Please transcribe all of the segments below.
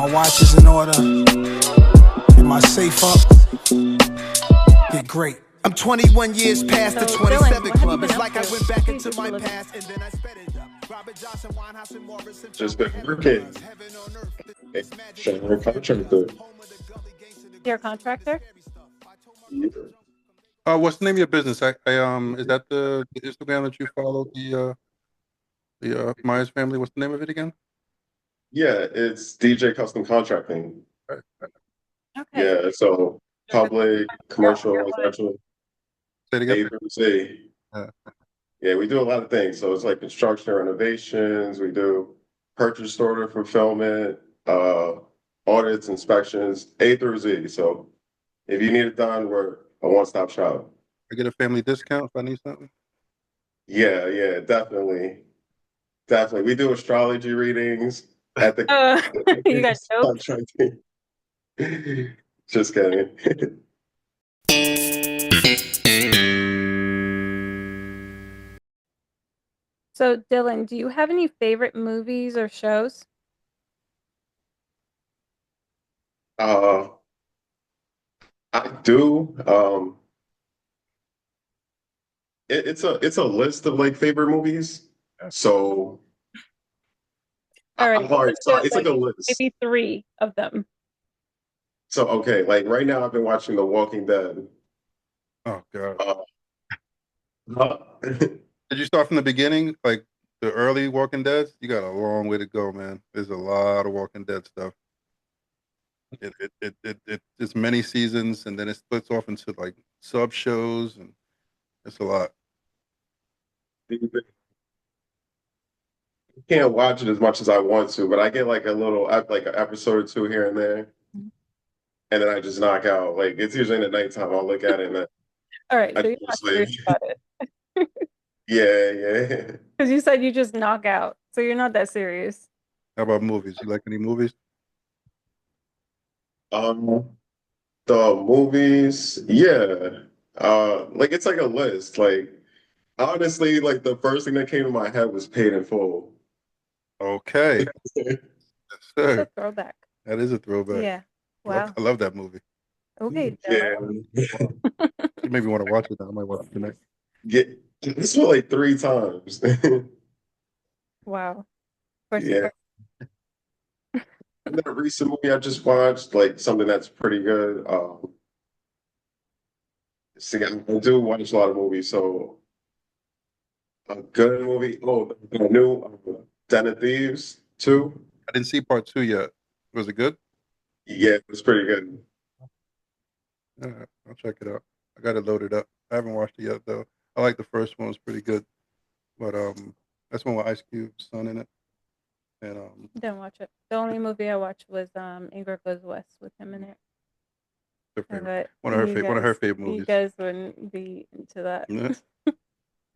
My watch is in order. Get my safe up. Get great. I'm 21 years past the 27 club. It's like I went back into my past and then I sped it up. Robert Johnson, Winehouse, and Morrison. Just been working. General contractor. You're a contractor? What's the name of your business? Is that the Instagram that you follow, the Myers family? What's the name of it again? Yeah, it's DJ Custom Contracting. Right. Okay. Yeah, so public, commercial, residential, Say it A again. through Z. Yeah, we do a lot of things. So it's like construction renovations. We do purchase order fulfillment, audits, inspections, A through Z. So if you need it done, we're a one-stop shop. I get a family discount if I need something. Yeah, definitely. Definitely. We do astrology readings at the You got jokes? contracting. Just kidding. So, Dillon, do you have any favorite movies or shows? I do. It's a list of like favorite movies. So All right. all right, so it's like a list. Maybe 3 of them. So okay, like right now I've been watching The Walking Dead. Oh God! Did Did you start from the beginning, like the early Walking Dead? You got a long way to go, man. There's a lot of Walking Dead stuff. It's many seasons, and then it splits off into like sub shows, and it's a lot. can't watch it as much as I want to, but I get like a little like an episode or two here and there, and then I just knock out. Like it's usually in the nighttime. I'll look at it and then All right. I So you're go to not sleep. serious about it. Yeah. Because you said you just knock out. So you're not that serious. How about movies? You like any movies? The movies, yeah. Like it's like a list. Like honestly, like the first thing that came to my head was Paid in Full. Okay, yes, It's a sir. throwback. That is a throwback. Yeah. Wow. I love that movie. Okay. Yeah. You made me want to watch it now. I might watch it tonight. Yeah. This was like 3 times. Wow. Of course, Yeah. And then a recent movie I just watched, like something that's pretty good. See, I do watch a lot of movies, so a good movie. Oh, the new Den of Thieves 2. I didn't see part 2 yet. Was it good? Yeah, it was pretty good. I'll check it out. I got it loaded up. I haven't watched it yet though. I like the first one; it was pretty good. But that's one with Ice Cube's son in it. And Didn't watch it. The only movie I watched was Ingrid Goes West with him in it. her favorite, But one of her favorite you movies. guys wouldn't be into that. Yeah.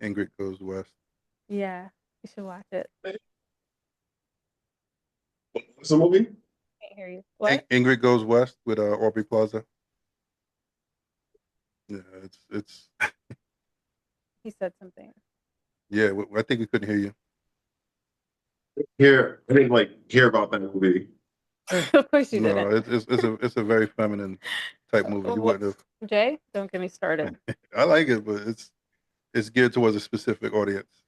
Ingrid Goes West. Yeah, you should watch it. What's the movie? Can't hear you. What? Ingrid Goes West with Aubrey Plaza. Yeah, it's. He said something. Yeah, I think we couldn't hear you. I didn't like hear about that movie. Of course you No, didn't. it's a very feminine type movie. You wouldn't have. Jay, don't get me started. I like it, but it's geared towards a specific audience.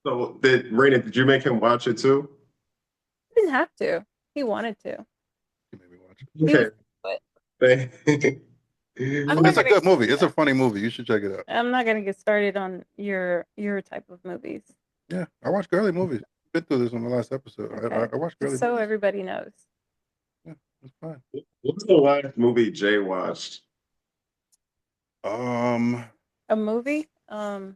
So Raina, did you make him watch it too? He didn't have to. He wanted to. You made me watch it. Okay. It's a good movie. It's a funny movie. You should check it out. I'm not gonna get started on your type of movies. Yeah, I watch girly movies. Been through this on the last episode. Okay. I watch girly So movies. everybody knows. Yeah, it's fine. What's the last movie Jay watched? A movie? There's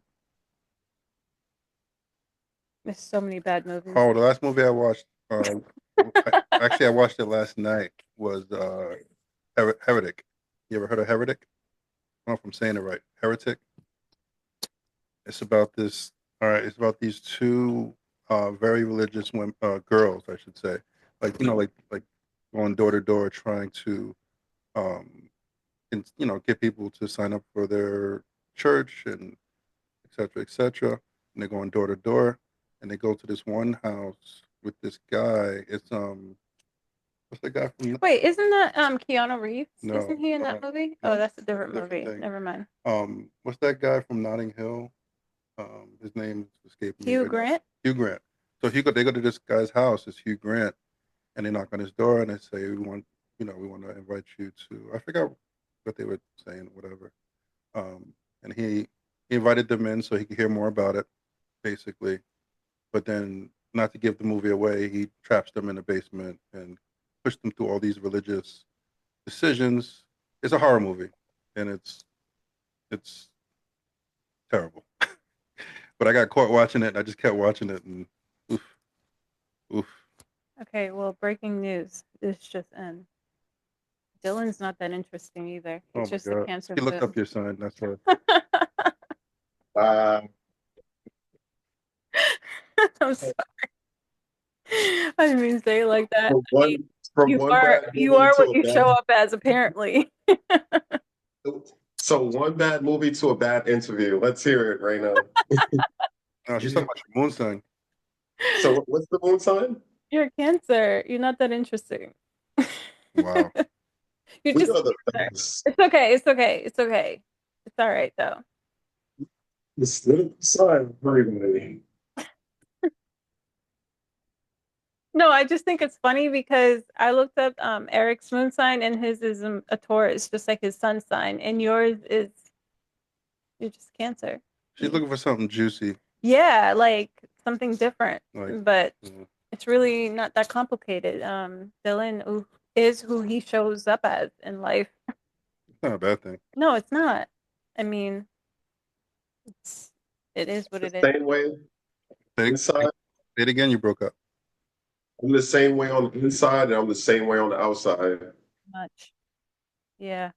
so many bad movies. Oh, the last movie I watched. Actually, I watched it last night. Was Heretic. You ever heard of Heretic? I don't know if I'm saying it right. Heretic. It's about this. All right, it's about these two very religious women, girls, I should say. Like like going door to door trying to, get people to sign up for their church and et cetera, et cetera. And they're going door to door, and they go to this one house with this guy. It's What's that guy from? Wait, isn't that Keanu Reeves? No, Isn't he in that movie? Oh, that's a different movie. thing. Never mind. What's that guy from Notting Hill? His name is escaping me Hugh right now. Grant. Hugh Grant. So they go to this guy's house. It's Hugh Grant, and they knock on his door and they say, we want to invite you to. I forgot what they were saying, whatever. And he invited them in so he could hear more about it, basically. But then, not to give the movie away, he traps them in the basement and pushes them through all these religious decisions. It's a horror movie, and it's terrible. But I got caught watching it, and I just kept watching it, and oof, oof. Okay, well, breaking news. This just in. Dillon's not that interesting either. Oh It's my just a God. cancer He looked film. up your sign. That's right. I'm sorry. I didn't mean to say it like that. From You one are bad you movie are to what a you bad. show up as, apparently. So one bad movie to a bad interview. Let's hear it right now. No, she's talking about your moon sign. So what's the moon sign? You're a Cancer. You're not that interesting. Wow. You're We just are the Cancer. best. It's okay. It's okay. It's okay. It's all right though. It's the sign for everybody. No, I just think it's funny because I looked up Eric's moon sign and his is a Taurus, just like his sun sign, and yours is you're just Cancer. She's looking for something juicy. Yeah, like something different, Like, but it's really not that complicated. Dillon is who he shows up as in life. it's not a bad thing. No, it's not. I mean, it is what it is. Same way inside. Say it again. You broke up. I'm the same way on the inside, and I'm the same way on the outside. Much. Yeah.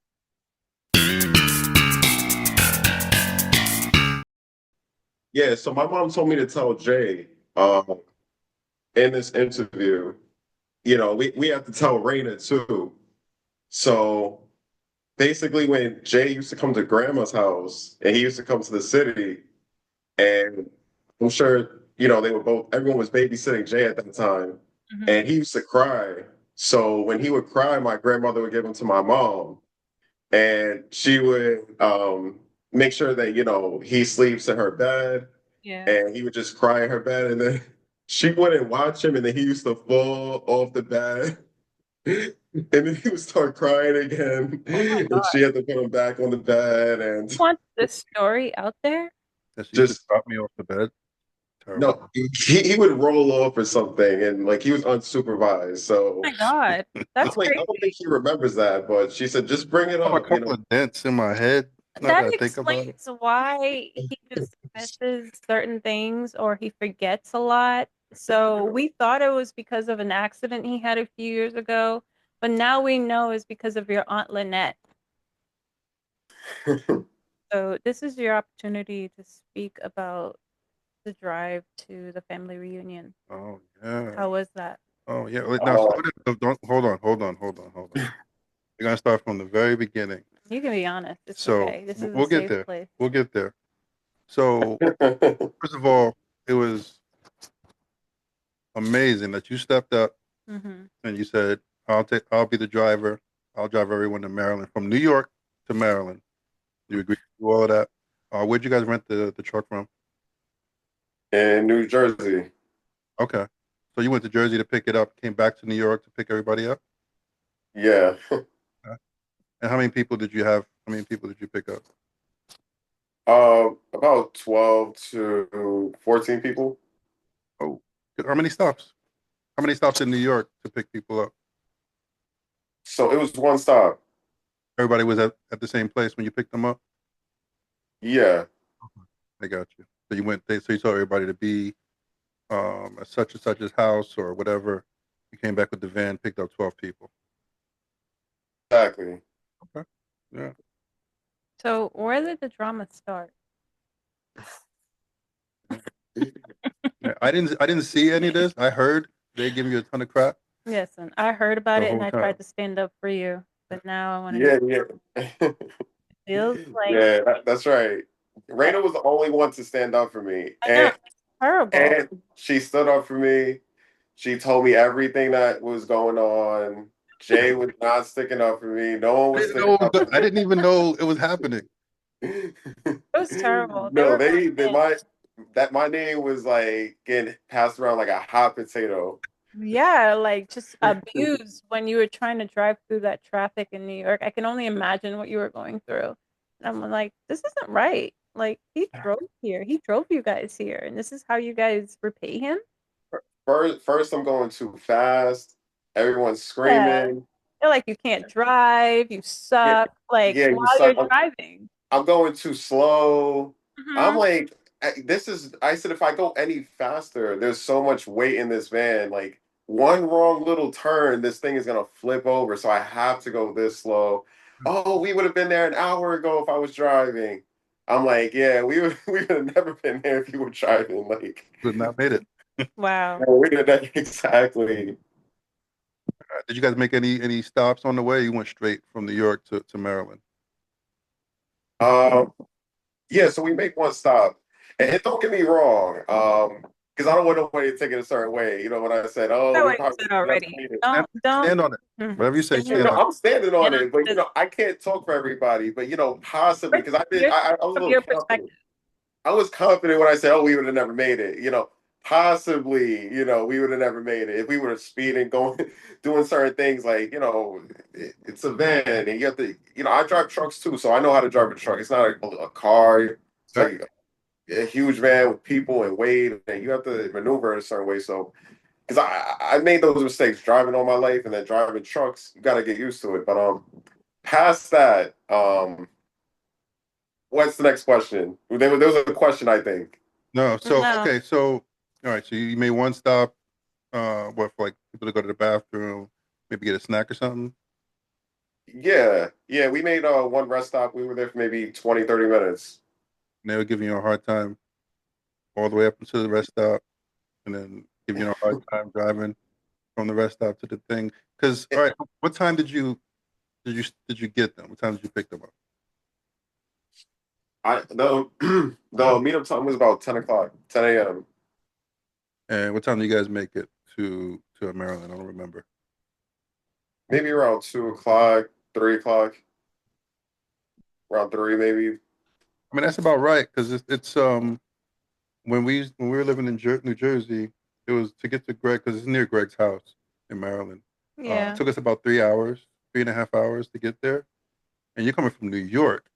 Yeah, so my mom told me to tell Jay in this interview, we have to tell Raina too. So basically, when Jay used to come to grandma's house and he used to come to the city, and I'm sure, everyone was babysitting Jay at that time, and he used to cry. So when he would cry, my grandmother would give him to my mom, and she would make sure that, he sleeps in her bed. Yeah. And he would just cry in her bed, and then she wouldn't watch him, and then he used to fall off the bed. And then he would start crying again, and she had to put him back on the bed. And You want this story out there? That she just dropped me off the bed. Terrible. No, he would roll off or something, and like he was unsupervised. So Oh my God, that's I crazy. don't think she remembers that, but she said, "Just bring it I have up." a couple of dents in my head. That explains why he dismisses certain things or he forgets a lot. So we thought it was because of an accident he had a few years ago, but now we know it's because of your Aunt Lynette. So this is your opportunity to speak about the drive to the family reunion. Oh yeah. How was that? Oh yeah. Now hold on. We're gonna start from the very beginning. You can be honest. It's So okay. This is we'll a get safe there. place. We'll get there. So first of all, it was amazing that you stepped up and you said, I'll be the driver. I'll drive everyone to Maryland, from New York to Maryland. You agreed to do all of that. Where'd you guys rent the truck from? In New Jersey. Okay. So you went to Jersey to pick it up, came back to New York to pick everybody up? Yeah. And how many people did you have? How many people did you pick up? About 12 to 14 people. Oh, how many stops? How many stops in New York to pick people up? So it was one stop. Everybody was at the same place when you picked them up? Yeah. I got you. So you told everybody to be at such and such's house or whatever. You came back with the van, picked up 12 people. Exactly. Okay. Yeah. So where did the drama start? I didn't see any of this. I heard they give you a ton of crap. Listen, I heard about The it and whole I time. tried to stand up for you, but now I want to. Yeah. Feels like that's right. Raina was the only one to stand up for me. I know, it's terrible. And she stood up for me. She told me everything that was going on. Jay was not sticking up for me. No one was sticking up for I didn't even know it was happening. me. It was terrible. No, They were my name was like getting passed around like a hot potato. yeah, like just abused when you were trying to drive through that traffic in New York. I can only imagine what you were going through. And I'm like, this isn't right. Like he drove here. He drove you guys here, and this is how you guys repay him? First, I'm going too fast. Everyone's Yeah. screaming. They're like, you can't drive, you Yeah, suck, like yeah, you while you're suck. driving. I'm going too slow. I'm Hmm. like, this is, I said, if I go any faster, there's so much weight in this van. Like, one wrong little turn, this thing is going to flip over. So I have to go this slow. Oh, we would have been there an hour ago if I was driving. I'm like, yeah, we would have never been there if you were driving. Like, Would not made it. Wow. we did that exactly. Did you guys make any stops on the way? You went straight from New York to Maryland. Um, Yeah, so we make one stop, and don't get me wrong, because I don't want nobody to take it a certain way. You know what I said? Oh, Know we what you probably said never already. need it. Don't Stand on it. Whatever you say, stand stand No, on it. I'm standing on it, but this I can't talk for everybody. But possibly because I was a from little your confident. perspective. I was confident when I said, "Oh, we would have never made it." Possibly, we would have never made it if we were speeding, going, doing certain things. Like, it's a van, and you have to. I drive trucks too, so I know how to drive a truck. It's not a car. It's Right. like a huge van with people and weight, and you have to maneuver in a certain way. So, because I made those mistakes driving all my life, and then driving trucks, you got to get used to it. But past that, what's the next question? There was a question, I think. No. So No. okay. So all right. So you made one stop. What for like people to go to the bathroom, maybe get a snack or something. Yeah, yeah, we made one rest stop. We were there for maybe 20, 30 minutes. And they were giving you a hard time all the way up until the rest stop, and then giving you a hard time driving from the rest stop to the thing. Because all right, what time did you get them? What time did you pick them up? The meetup time was about 10 o'clock, 10 a.m. And what time did you guys make it to Maryland? I don't remember. Maybe around 2 o'clock, 3 o'clock, around three maybe. I mean, that's about right because it's when we were living in New Jersey, it was to get to Greg because it's near Greg's house in Maryland. It Yeah. took us about 3 hours, 3.5 hours to get there. And you're coming from New York.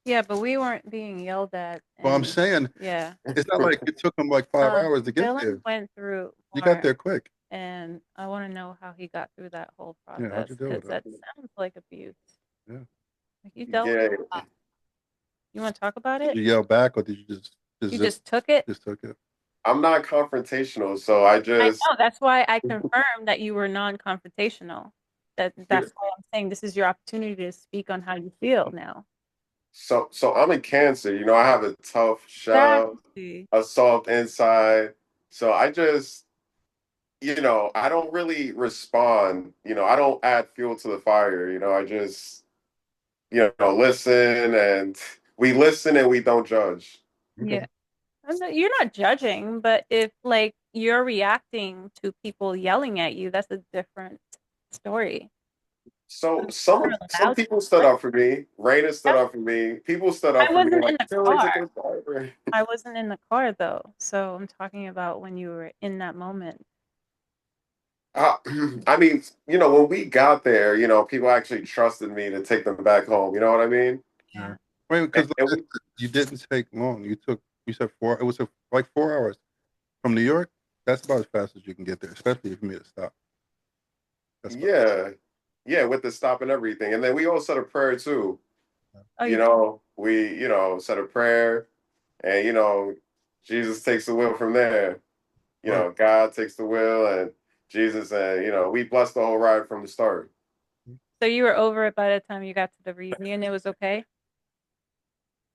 Yeah, but we weren't being yelled at. Well, I'm And saying yeah. it's not like it took them like 5 hours to get there. Dillon went through You got more, there quick. and I want to know how he got through that whole Yeah, how'd process you deal because with it? that sounds like abuse. Yeah. Like you dealt with Yeah, it a lot. You want to talk about Did it? you yell back or did you just You just took it? just took it? I'm not confrontational, so I I just know. That's why I confirmed that you were non-confrontational. That's why I'm saying this is your opportunity to speak on how you feel now. so I'm in Cancer. I have a tough shell, Exactly. a soft inside. So I just, I don't really respond. I don't add fuel to the fire. I just, listen, and we listen and we don't judge. Yeah. You're not judging, but if like you're reacting to people yelling at you, that's a different story. So You're some allowed people to stood yell. up for me. Raina stood up for me. People stood I up for me. wasn't Like, in the Tilly's a car. good driver. I wasn't in the car though. So I'm talking about when you were in that moment. Uh, I mean, when we got there, people actually trusted me to take them back home. You know what I mean? Yeah. I mean, because And we, you didn't take long. You said four. It was like 4 hours from New York. That's about as fast as you can get there, especially if you made a stop. That's about. yeah, yeah, with the stop and everything. And then we all said a prayer too. Oh, you did? We, said a prayer, and Jesus takes the wheel from there. Right. God takes the wheel, and Jesus, and we blessed the whole ride from the start. So you were over it by the time you got to the reunion. It was okay.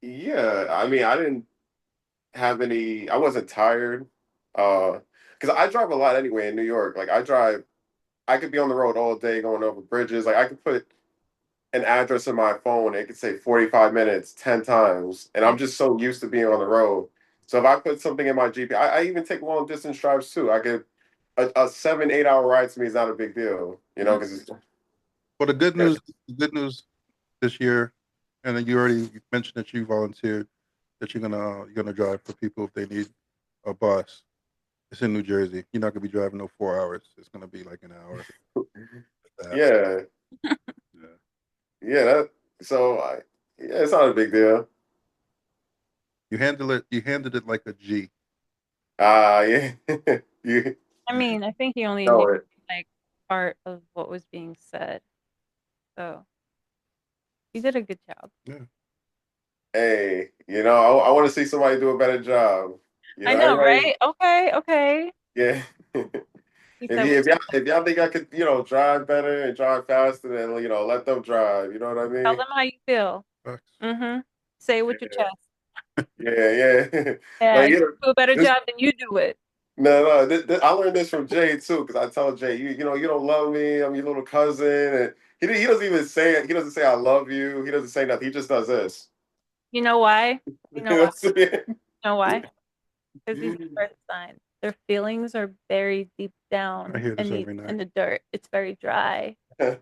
Yeah, I mean, I didn't have any. I wasn't tired, because I drive a lot anyway in New York. Like I could be on the road all day going over bridges. Like I could put an address in my phone. It could say 45 minutes 10 times, and Yeah. I'm just so used to being on the road. So if I put something in my GPS, I even take long distance drives too. I could a 7-8 hour ride to me is not a big deal, you know, because it's. Well, the good news this year, and then you already mentioned that you volunteered that you're gonna drive for people if they need a bus. It's in New Jersey. You're not gonna be driving no 4 hours. It's gonna be like an hour. Yeah, Yeah. yeah. Yeah, it's not a big deal. You handled it like a G. Yeah. You I mean, I think he only know knew it. like part of what was being said. So he did a good job. Yeah. Hey, you know, I want to see somebody do a better job. You I know, know, everybody. right? Okay, okay. Yeah. He If said you what if y'all if y'all think I could, you know, drive better and drive faster, then you know, let them drive. You know what I tell mean? them how you feel. Facts. Mm-hmm. Say it with your chest. Yeah, yeah. Yeah, Like you you know, do a better this job than you do it. no, I learned this from Jay too, because I tell Jay, you know, you don't love me. I'm your little cousin, and he doesn't even say it. He doesn't say I love you. He doesn't say nothing. He just does this. You know why? You know You know why? what I'm saying? You know why? Because he's a earth sign. Their feelings are buried deep I down hear this in every night. the dirt. It's very dry. So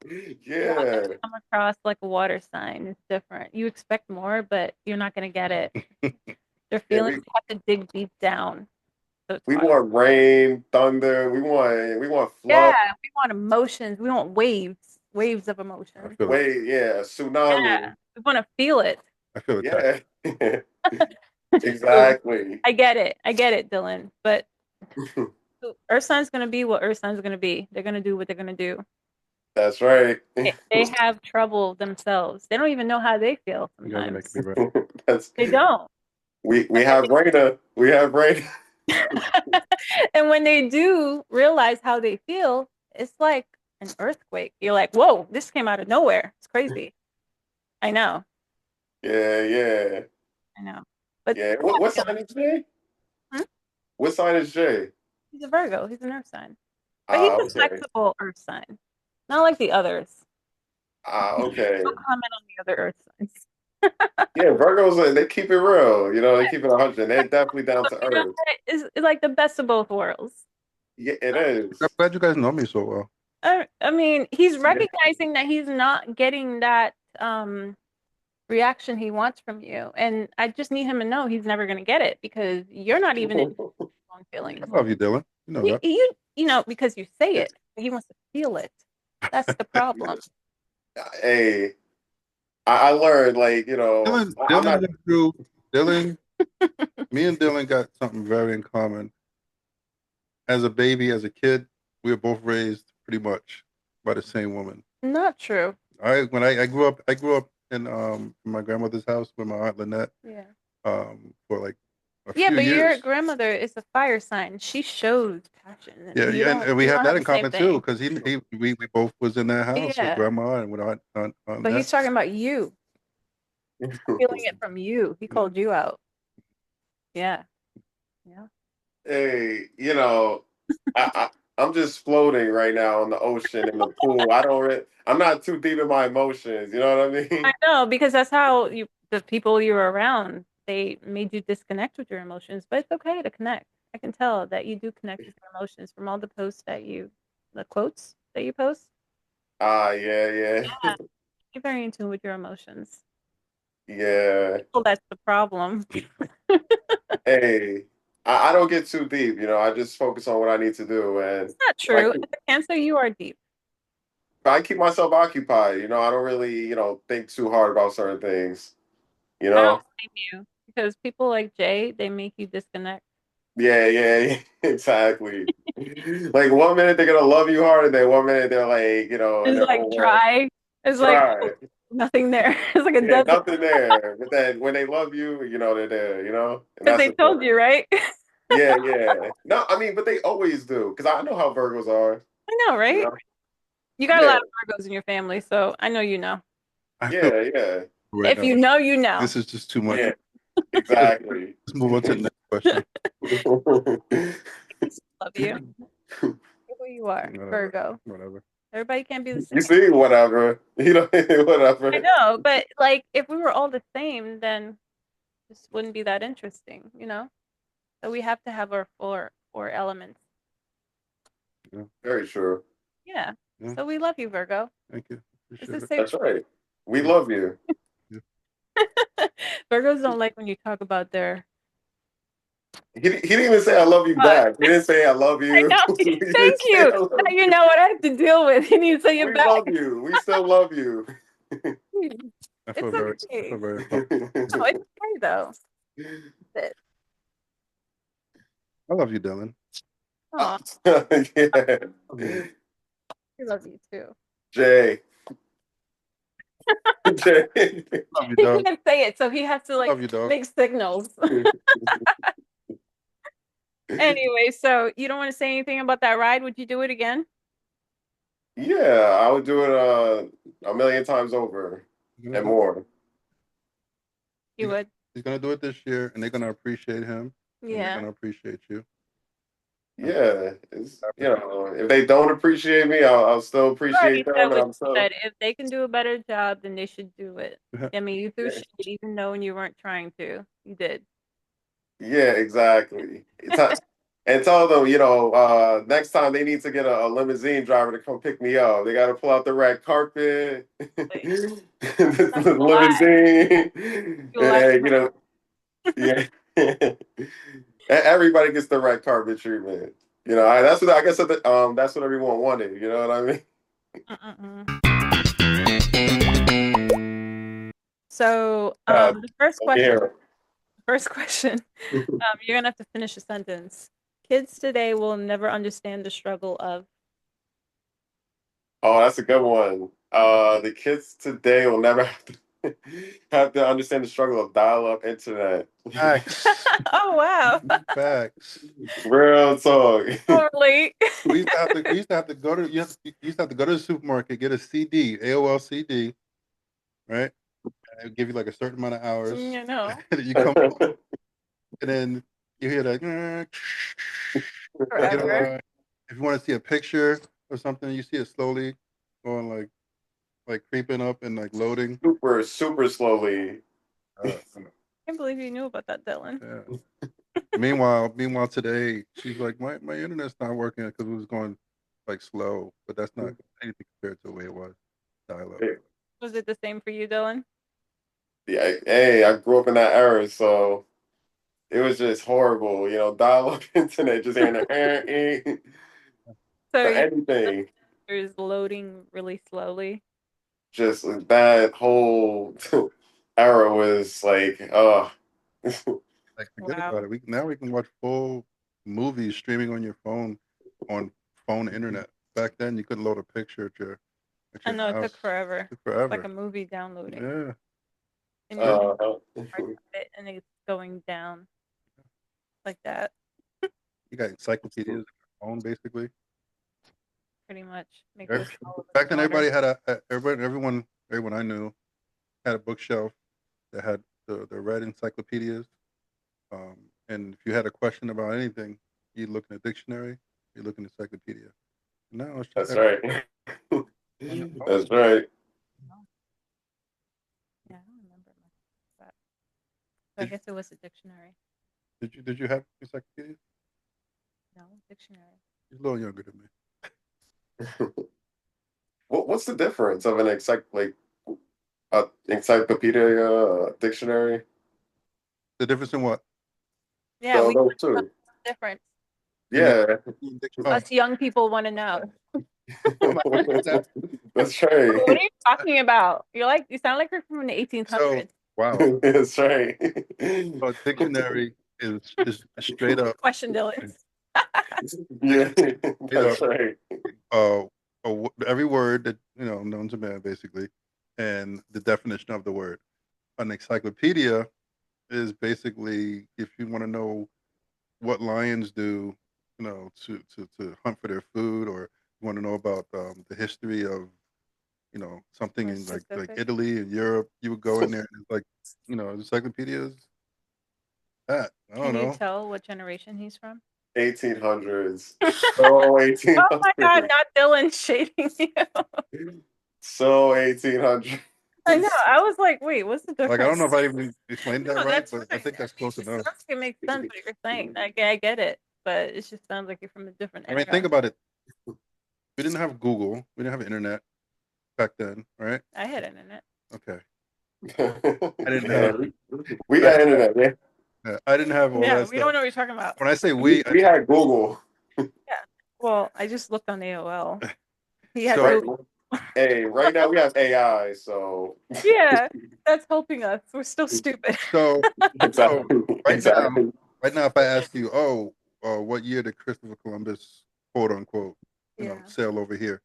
you want them Yeah. to come across like a water sign. It's different. You expect more, but you're not going to get it. Their Yeah, feelings have to dig deep down. So it's we hard. want rain, thunder. We want Yeah, flood. we want emotions. We want waves of I emotion. feel it. Yeah, Yeah, tsunami. we want to feel it. I feel attacked. Yeah. So Exactly. I get it. I get it, Dylan. But Earth sign's going to be what Earth sign's going to be. They're going to do what they're going to do. That's right. They have trouble themselves. They don't even know how they feel You guys are making sometimes. me right. That's They don't. we have Raina. We have Raina. And when they do realize how they feel, it's like an earthquake. You're like, whoa, this came out of nowhere. It's crazy. I know. Yeah, yeah, I know. But yeah. What sign is Jay? hmm? What sign is Jay? He's a Virgo. He's an earth sign. But he's Ah, a okay. flexible earth sign. Not like the others. Ah, No okay. comment on the other earth signs. Yeah, Virgos they keep it real. You know, they keep it 100. They're definitely down to You know, earth. it's like the best of both worlds. Yeah, it I'm is. glad you guys know me so well. I mean, he's Yeah. recognizing that he's not getting that reaction he wants from you. And I just need him to know he's never going to get it because you're not even in his own feelings. I love you, Dylan. You know that. You know, because you say it, he wants to feel it. That's the problem. Hey, I learned like you know I'm Dylan not. went through. Dylan, me and Dylan got something very in common. As a baby, as a kid, we were both raised pretty much by the same woman. Not true. I grew up in my grandmother's house with my aunt Lynette Yeah. for like a Yeah, few but your years. grandmother is a fire sign. She shows passion, Yeah, and you yeah, don't. and we You have don't that have in the same common too, thing. because we both was in that house with Yeah, grandma and with aunt but he's that. talking about you, feeling it from you. He called you out. Yeah, yeah. Hey, you know, I'm just floating right now in the ocean in the pool. I'm not too deep in my emotions. You know what I I mean? know because that's how the people you were around, they made you disconnect with your emotions. But it's okay to connect. I can tell that you do connect with your emotions from all the posts the quotes that you post. Ah, yeah, yeah, You're very in tune with your emotions. yeah. Well, that's the problem. Hey, I don't get too deep. You know, I just focus on what I need to do, and It's not like true. As a Cancer, you are deep. I keep myself occupied. You know, I don't really, you know, think too hard about certain things. You I don't know? blame you because people like Jay, they make you disconnect. Yeah, yeah, yeah, exactly. Like 1 minute they're gonna love you hard, and then 1 minute they're like, you know, in It's their like own world. dry. It's like Right. nothing there. It's like a Yeah, desert nothing there. But then when they love you, you know, they're there, you know? And because that's they told important. you, right? Yeah, yeah. No, I mean, but they always do. Because I know how Virgos are, I know, you right? know? You got a Yeah, lot of Virgos in your family, so I know you know. I feel yeah, yeah. right If now. you know, you know. This is just too much. Yeah, exactly. Let's move on to the next question. Love you. Be who you are, Whatever, Virgo. whatever. Everybody can't be the You same. see, whatever. You know, I whatever. know, but like if we were all the same, then this wouldn't be that interesting, you know? So we have to have our four elements Very true. Yeah. Yeah. So we love you, Virgo. Thank you. It's Appreciate the it. same. That's right. We love you. Virgos don't like when you talk about their. He didn't even say I love you back. He didn't say I love I you. know. He didn't Thank say you. I love Now you you. know what I have to deal with. You need to say it We back. love you. We still love you. I It's feel very, okay. loved. No, it's okay though. It- I love you, Dillon. Aw, Yeah. we love you too. Jay. Jay. Love you, He dog. can't say it, so he has to like Love you, dog. make signals. Anyway, so you don't want to say anything about that ride? Would you do it again? Yeah, I would do it a million times over and more. You would? He's gonna do it this year, and they're gonna appreciate him, and they're Yeah. gonna appreciate you. Yeah, it's, if they don't appreciate me, I'll still You already appreciate said them, and what I'm you still said. If they can do a better job, then they should do it. I mean, you threw yeah, shade even though you weren't trying to. You did. yeah, exactly. And tell them, next time they need to get a limousine driver to come pick me up. They got to pull out the red carpet, the That's a lie. limousine, You lied. and yeah. Everybody gets the red carpet treatment. That's what I guess that's what everyone wanted. You know what I mean? So, Uh, the first question. yeah. First question. You're gonna have to finish a sentence. Kids today will never understand the struggle of. Oh, that's a good one. The kids today will never have to understand the struggle of dial-up internet. Facts. Oh wow. Facts. Real talk. Totally. We used to have to go to the supermarket, get a CD, AOL CD, right? And it would give you like a certain amount of hours. You know. And you come home, and then you hear that. Forever. If you want to see a picture or something, you see it slowly going like creeping up and like loading. Super, super slowly. I can't believe you knew about that, Dillon. Yeah. Meanwhile, today she's like, my internet's not working because it was going like slow, but that's not anything compared to the way it was dial up. Was it the same for you, Dillon? Yeah, hey, I grew up in that era, so it was just horrible. Dial-up internet, just hearing the So anything. is loading really slowly. Just that whole era was like, Like forget about it. We can watch full movies streaming on your phone on phone internet. Back then, you couldn't load a picture at your I know house. it took forever. It took forever. Like a movie downloading. Yeah. And you're and it's going down like that. You got encyclopedias on your phone, basically. Pretty much. Back then, everybody had everyone I knew had a bookshelf that had the red encyclopedias. And if you had a question about anything, you look in a dictionary, you look in the encyclopedia. No, it's just that's right. That's right. Yeah, I don't remember much of that. So I guess it was a dictionary. Did you have encyclopedias? No, dictionary. He's a little younger than me. What's the difference of an encyclopedia dictionary? The difference in what? Yeah, we those two. Difference. Yeah. Us young people want to know. That's right. What are you talking about? You sound like you're from the 1800s. So, wow. That's right. A dictionary is straight up. Question, Dillon. Yeah, that's right. Every word that known to man, basically, and the definition of the word. An encyclopedia is basically if you want to know what lions do, to hunt for their food, or you want to know about the history of something in like Italy and Europe, you would go in there and it's like encyclopedias. That I don't know. Can you tell what generation he's from? 1800s. So 1800s. Oh my God, not Dillon shading you. So 1800s. I know. I was like, wait, what's the difference? Like, I don't know if I even explained that right, but I think that's close enough. It makes sense what you're saying. I get it, but it just sounds like you're from a different era. I mean, think about it. we didn't have Google. We didn't have internet back then, right? I had internet. Okay. I didn't yeah, have- we got internet, yeah. I didn't have all Yeah, that we stuff. don't know what you're talking about. When I say we had Google. Well, I just looked on AOL. He had So- Google. Hey, right now we have AI, so Yeah, that's helping us. We're still stupid. so exactly. Exactly. right now, if I ask you, what year did Christopher Columbus, quote unquote, Yeah. sail over here?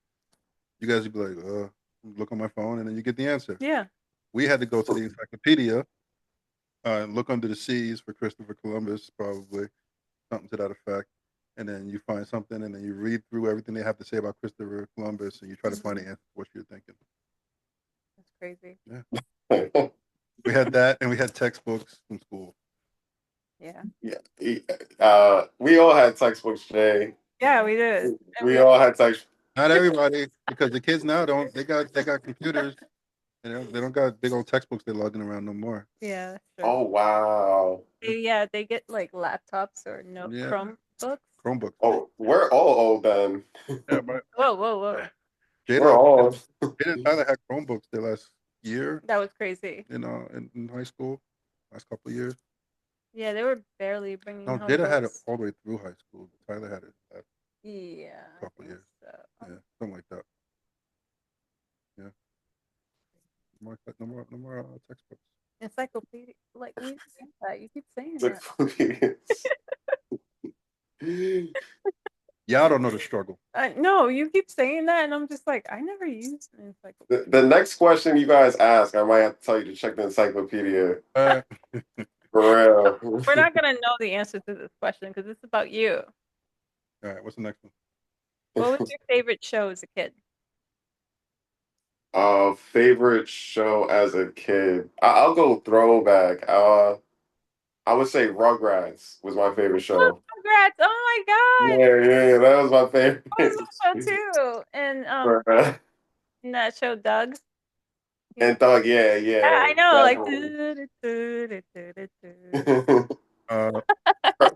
You guys would be like, look on my phone, and then you get the answer. Yeah. We had to go to the encyclopedia, look under the seas for Christopher Columbus, probably something to that effect, and then you find something, and then you read through everything they have to say about Christopher Columbus, and you try to find the answer to what you're thinking. That's crazy. We had that, and we had textbooks from school. Yeah. We all had textbooks, Jay. Yeah, we did. We all had textbooks. Not everybody, because the kids now don't. They got computers. They don't got big old textbooks they're logging around no more. Yeah, that's true. Oh wow. They get like laptops or Chromebooks. Chromebooks. Oh, we're all old then. Yeah, but Whoa. We're all. Jada and Tyler had Chromebooks their last year. That was crazy. In high school, last couple of years. Yeah, they were barely bringing. No, home Jada had it books. all the way through high school. Tyler had it that Yeah. couple of years. So. Yeah, something like that. Yeah. No more textbooks. Encyclopedia, like we say that. You keep saying that. Y'all don't know the struggle. No, you keep saying that, and I'm just like, I never used an encyclopedia. The next question you guys ask, I might have to tell you to check the encyclopedia. For real. We're not gonna know the answer to this question because it's about you. All right, what's the next one? What was your favorite show as a kid? Favorite show as a kid. I'll go throwback. I would say Rugrats was my favorite show. Rugrats! Oh my god! Yeah, that was my favorite. That was my show too. And in that show, Doug. And Doug, yeah. I know, like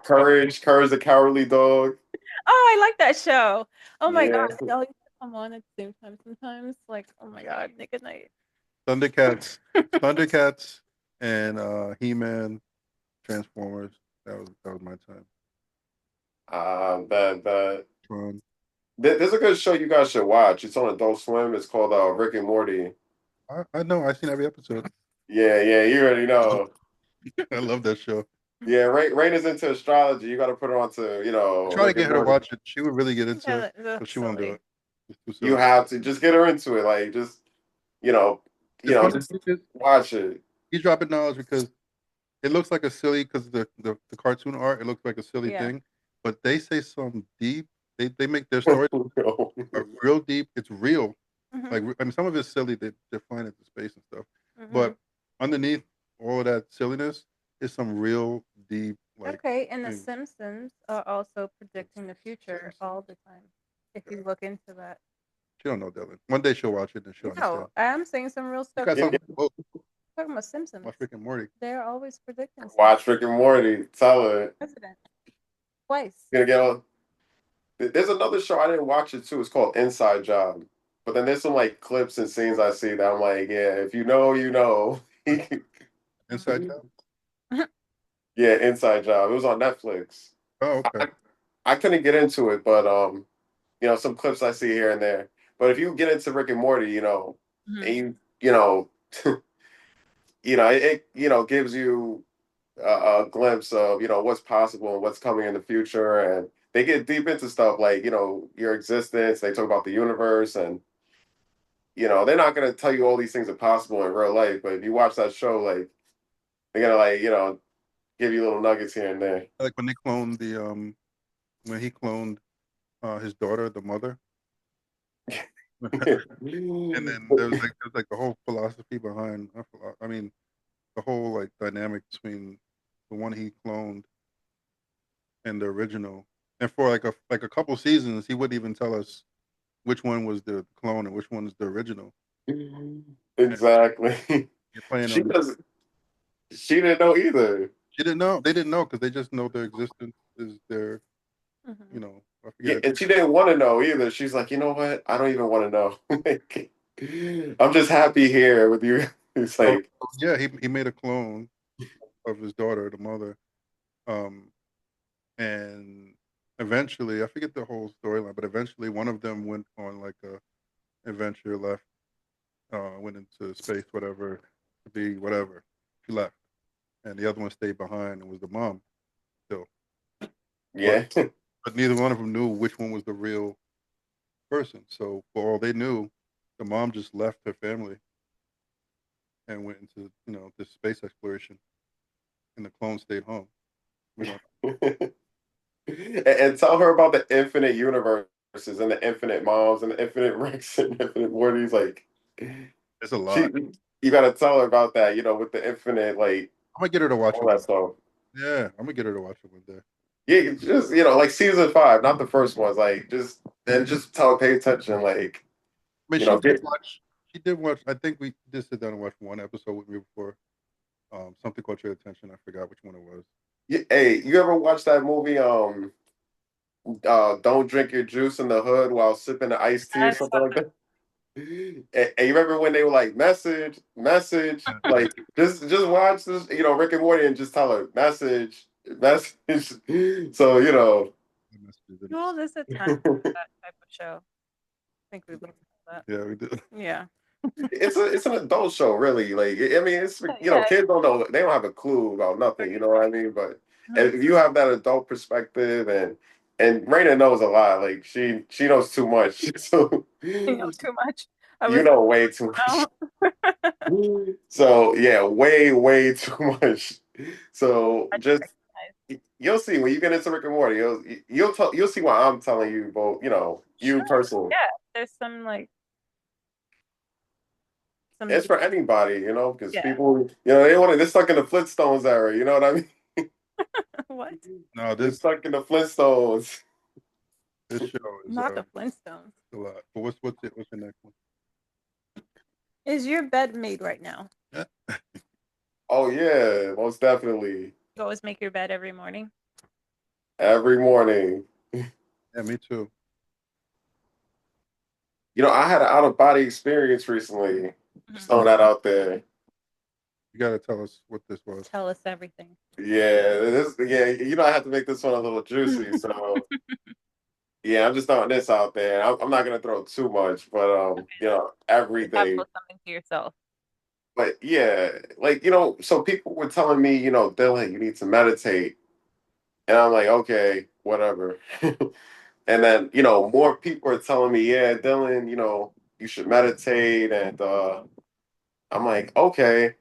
Courage the Cowardly Dog. Oh, I like that show. Oh my god, Yeah. they all used to come on at the same time sometimes. Like, oh my god, Nick at Night. Thundercats, and He-Man, Transformers. That was my time. Tron. There's a good show you guys should watch. It's on Adult Swim. It's called Rick and Morty. I know. I've seen every episode. Yeah, you already know. I love that show. Yeah, Rain is into astrology. You got to put her on to, Try to get her to watch it. She would really get into it, but she won't do it. You have to just get her into it. Like, just just watch it. He's dropping knowledge because it looks like a silly, because the cartoon art, it looks like a silly thing, but they say some deep. They make their stories real deep. It's real. Mm-hmm. Like, I mean, some of it's silly. They're flying into space and stuff, but underneath all of that silliness is some real deep. And The Simpsons are also predicting the future all the time. If you look into that. She don't know, Dillon. One day she'll watch it and she'll understand. I'm saying some real stuff. Talking about Simpsons. Watch Rick and Morty. They're always predicting stuff. Watch Rick and Morty. Tell her. President. Twice. Gonna get on. There's another show I didn't watch it too. It's called Inside Job. But then there's some like clips and scenes I see that I'm like, yeah, if you know, you know. Inside Job. Yeah, Inside Job. It was on Netflix. Oh, okay. I couldn't get into it, but some clips I see here and there. But if you get into Rick and Morty, and it gives you a glimpse of what's possible and what's coming in the future, and they get deep into stuff like your existence. They talk about the universe, and they're not gonna tell you all these things are possible in real life. But if you watch that show, like they're gonna give you little nuggets here and there. Like when they cloned when he cloned his daughter, the mother. And then there's like the whole philosophy behind. I mean, the whole like dynamic between the one he cloned and the original. And for like a couple seasons, he wouldn't even tell us which one was the clone and which one is the original. Exactly. She didn't know either. She didn't know. They didn't know because they just know their existence is their, I Yeah, forget. and she didn't want to know either. She's like, you know what? I don't even want to know. I'm just happy here with you. It's Oh, like, yeah, he made a clone of his daughter, the mother, um, and eventually, I forget the whole storyline, but eventually, one of them went on like a adventure, left, went into space, whatever, to be whatever. She left, and the other one stayed behind and was the mom still. But yeah. but neither one of them knew which one was the real person. So for all they knew, the mom just left her family and went into this space exploration, and the clone stayed home. We don't. And tell her about the infinite universes and the infinite moms and the infinite Ricks and infinite Mortys. Like, It's a she, lot. you got to tell her about that, with the infinite, like, I'm gonna get her to watch all it. that stuff. Yeah, I'm gonna get her to watch it one day. Yeah, just, like season 5, not the first ones. Like, just tell her, pay attention. Like, I mean, you know, get, she did watch. I think we just sit down and watch one episode with me before. Something caught your attention. I forgot which one it was. hey, you ever watch that movie, Don't Drink Your Juice in the Hood while sipping the iced tea or That's something like that? And you remember when they were like, message, like just watch this, Rick and Morty, and just tell her message. So well, there's a time for that type of show. I think we looked at that. Yeah, we did. Yeah. it's an adult show, really. Like, I mean, it's Yeah. kids don't know, they don't have a clue about nothing. You know what I mean? But Mhm. if you have that adult perspective, and Raina knows a lot. Like, she knows too much. So You know too much. I you was know way too much. So yeah, way too much. So just you'll see when you get into Rick and Morty, you'll see why I'm telling you both. You sure. personally. Yeah. There's some It's for anybody, because yeah. people, they're stuck in the Flintstones era. You know what I mean? What? No, They're this stuck in the Flintstones. show is Not the Flintstones. a lot. But what's your next one? Is your bed made right now? Yeah. Oh yeah, most definitely. You always make your bed every morning. Every morning. Yeah, me too. I had an out of body experience recently. Just throwing that out there. You gotta tell us what this was. Tell us everything. Yeah, I have to make this one a little juicy. So yeah, I'm just throwing this out there. I'm not gonna throw too much, but everything. Something to yourself. But yeah, like so people were telling me, Dillon, you need to meditate, and I'm like, okay, whatever. And then more people are telling me, yeah, Dillon, you should meditate, and I'm like, okay.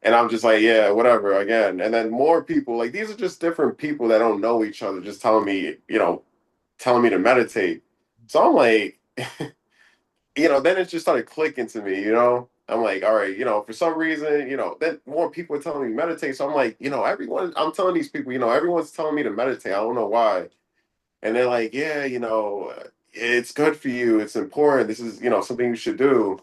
And I'm just like, yeah, whatever, again. And then more people, like, these are just different people that don't know each other, just telling me to meditate. So I'm like, then it just started clicking to me. I'm like, all right, for some reason, then more people are telling me meditate. So I'm like, everyone, I'm telling these people, everyone's telling me to meditate. I don't know why. And they're like, yeah, it's good for you. It's important. This is, something you should do.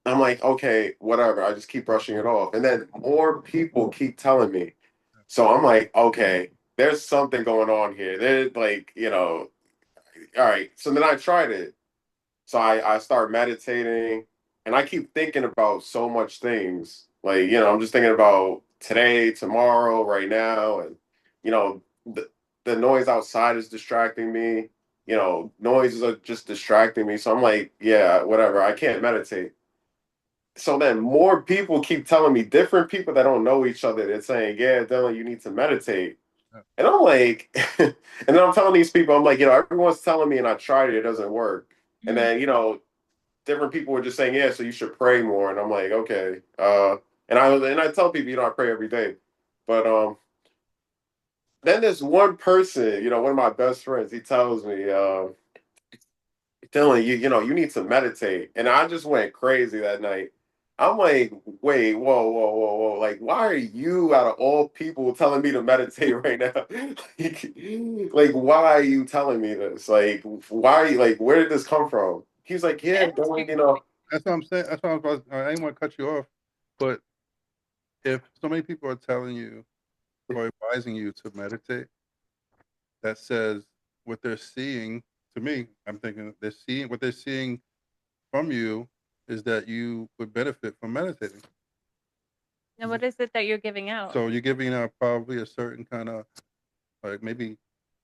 I'm like, okay, whatever. I just keep brushing it off. And then more people keep telling me. So I'm like, okay, there's something going on here. There's like, all right. So then I tried it. So I start meditating, and I keep thinking about so much things. Like, I'm just thinking about today, tomorrow, right now. And, you know, the, the noise outside is distracting me. Noises are just distracting me. So I'm like, yeah, whatever. I can't meditate. So then more people keep telling me, different people that don't know each other, they're saying, yeah, Dylan, you need to meditate. And I'm like, and then I'm telling these people, I'm like, everyone's telling me and I tried it, it doesn't work. And then, different people were just saying, yeah, so you should pray more. And I'm like, okay. And I tell people, I pray every day. But then there's one person, one of my best friends, he tells me, Dylan, you need to meditate. And I just went crazy that night. I'm like, wait, whoa. Like, why are you out of all people telling me to meditate right now? like, why are you telling me this? Like, why, like, where did this come from? He's like, yeah, Dylan, That's what I'm saying. That's what I was. I didn't want to cut you off, but if so many people are telling you or advising you to meditate, that says what they're seeing. To me, I'm thinking what they're seeing from you is that you would benefit from meditating. And what is it that you're giving out? So you're giving out probably a certain kind of, like, maybe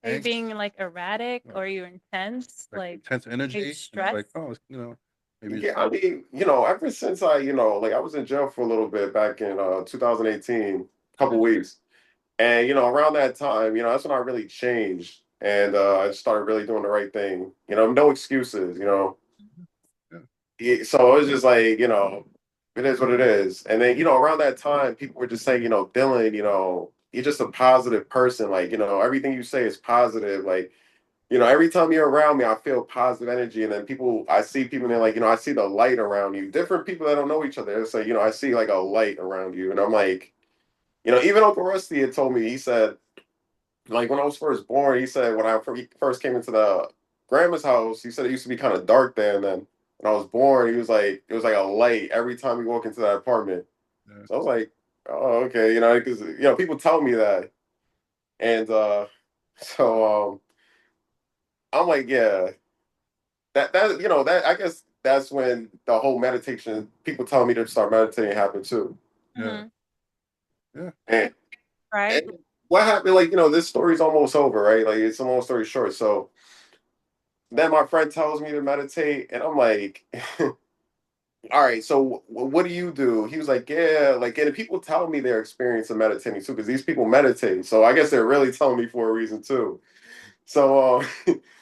Are you angst, being like erratic, or you're intense, like intense energy, stressed? like, oh, maybe. Yeah, I mean, ever since I like I was in jail for a little bit back in 2018, couple weeks. And around that time, that's when I really changed. And I started really doing the right thing. No excuses. So it was just like, it is what it is. And then, around that time, people were just saying, Dillon, you're just a positive person. Like, everything you say is positive. Like, every time you're around me, I feel positive energy. And then I see people and they're like, I see the light around you. Different people that don't know each other, they'll say, I see like a light around you. And I'm like, even Uncle Rusty had told me, he said, like when I was first born, he said when he first came into the grandma's house, he said it used to be kind of dark there. And then when I was born, he was like, it was like a light every time we walk into that apartment. Yeah. So I was like, oh, okay, because people tell me that. And so I'm like, yeah, that that I guess that's when the whole meditation, people telling me to start meditating happened too. Mm-hmm. Yeah. And, right. And what happened? Like, this story's almost over, right? Like, it's a long story short. So then my friend tells me to meditate, and I'm like, all right, so what do you do? He was like, yeah, like, and people tell me their experience of meditating too, because these people meditate. So I guess they're really telling me for a reason too. So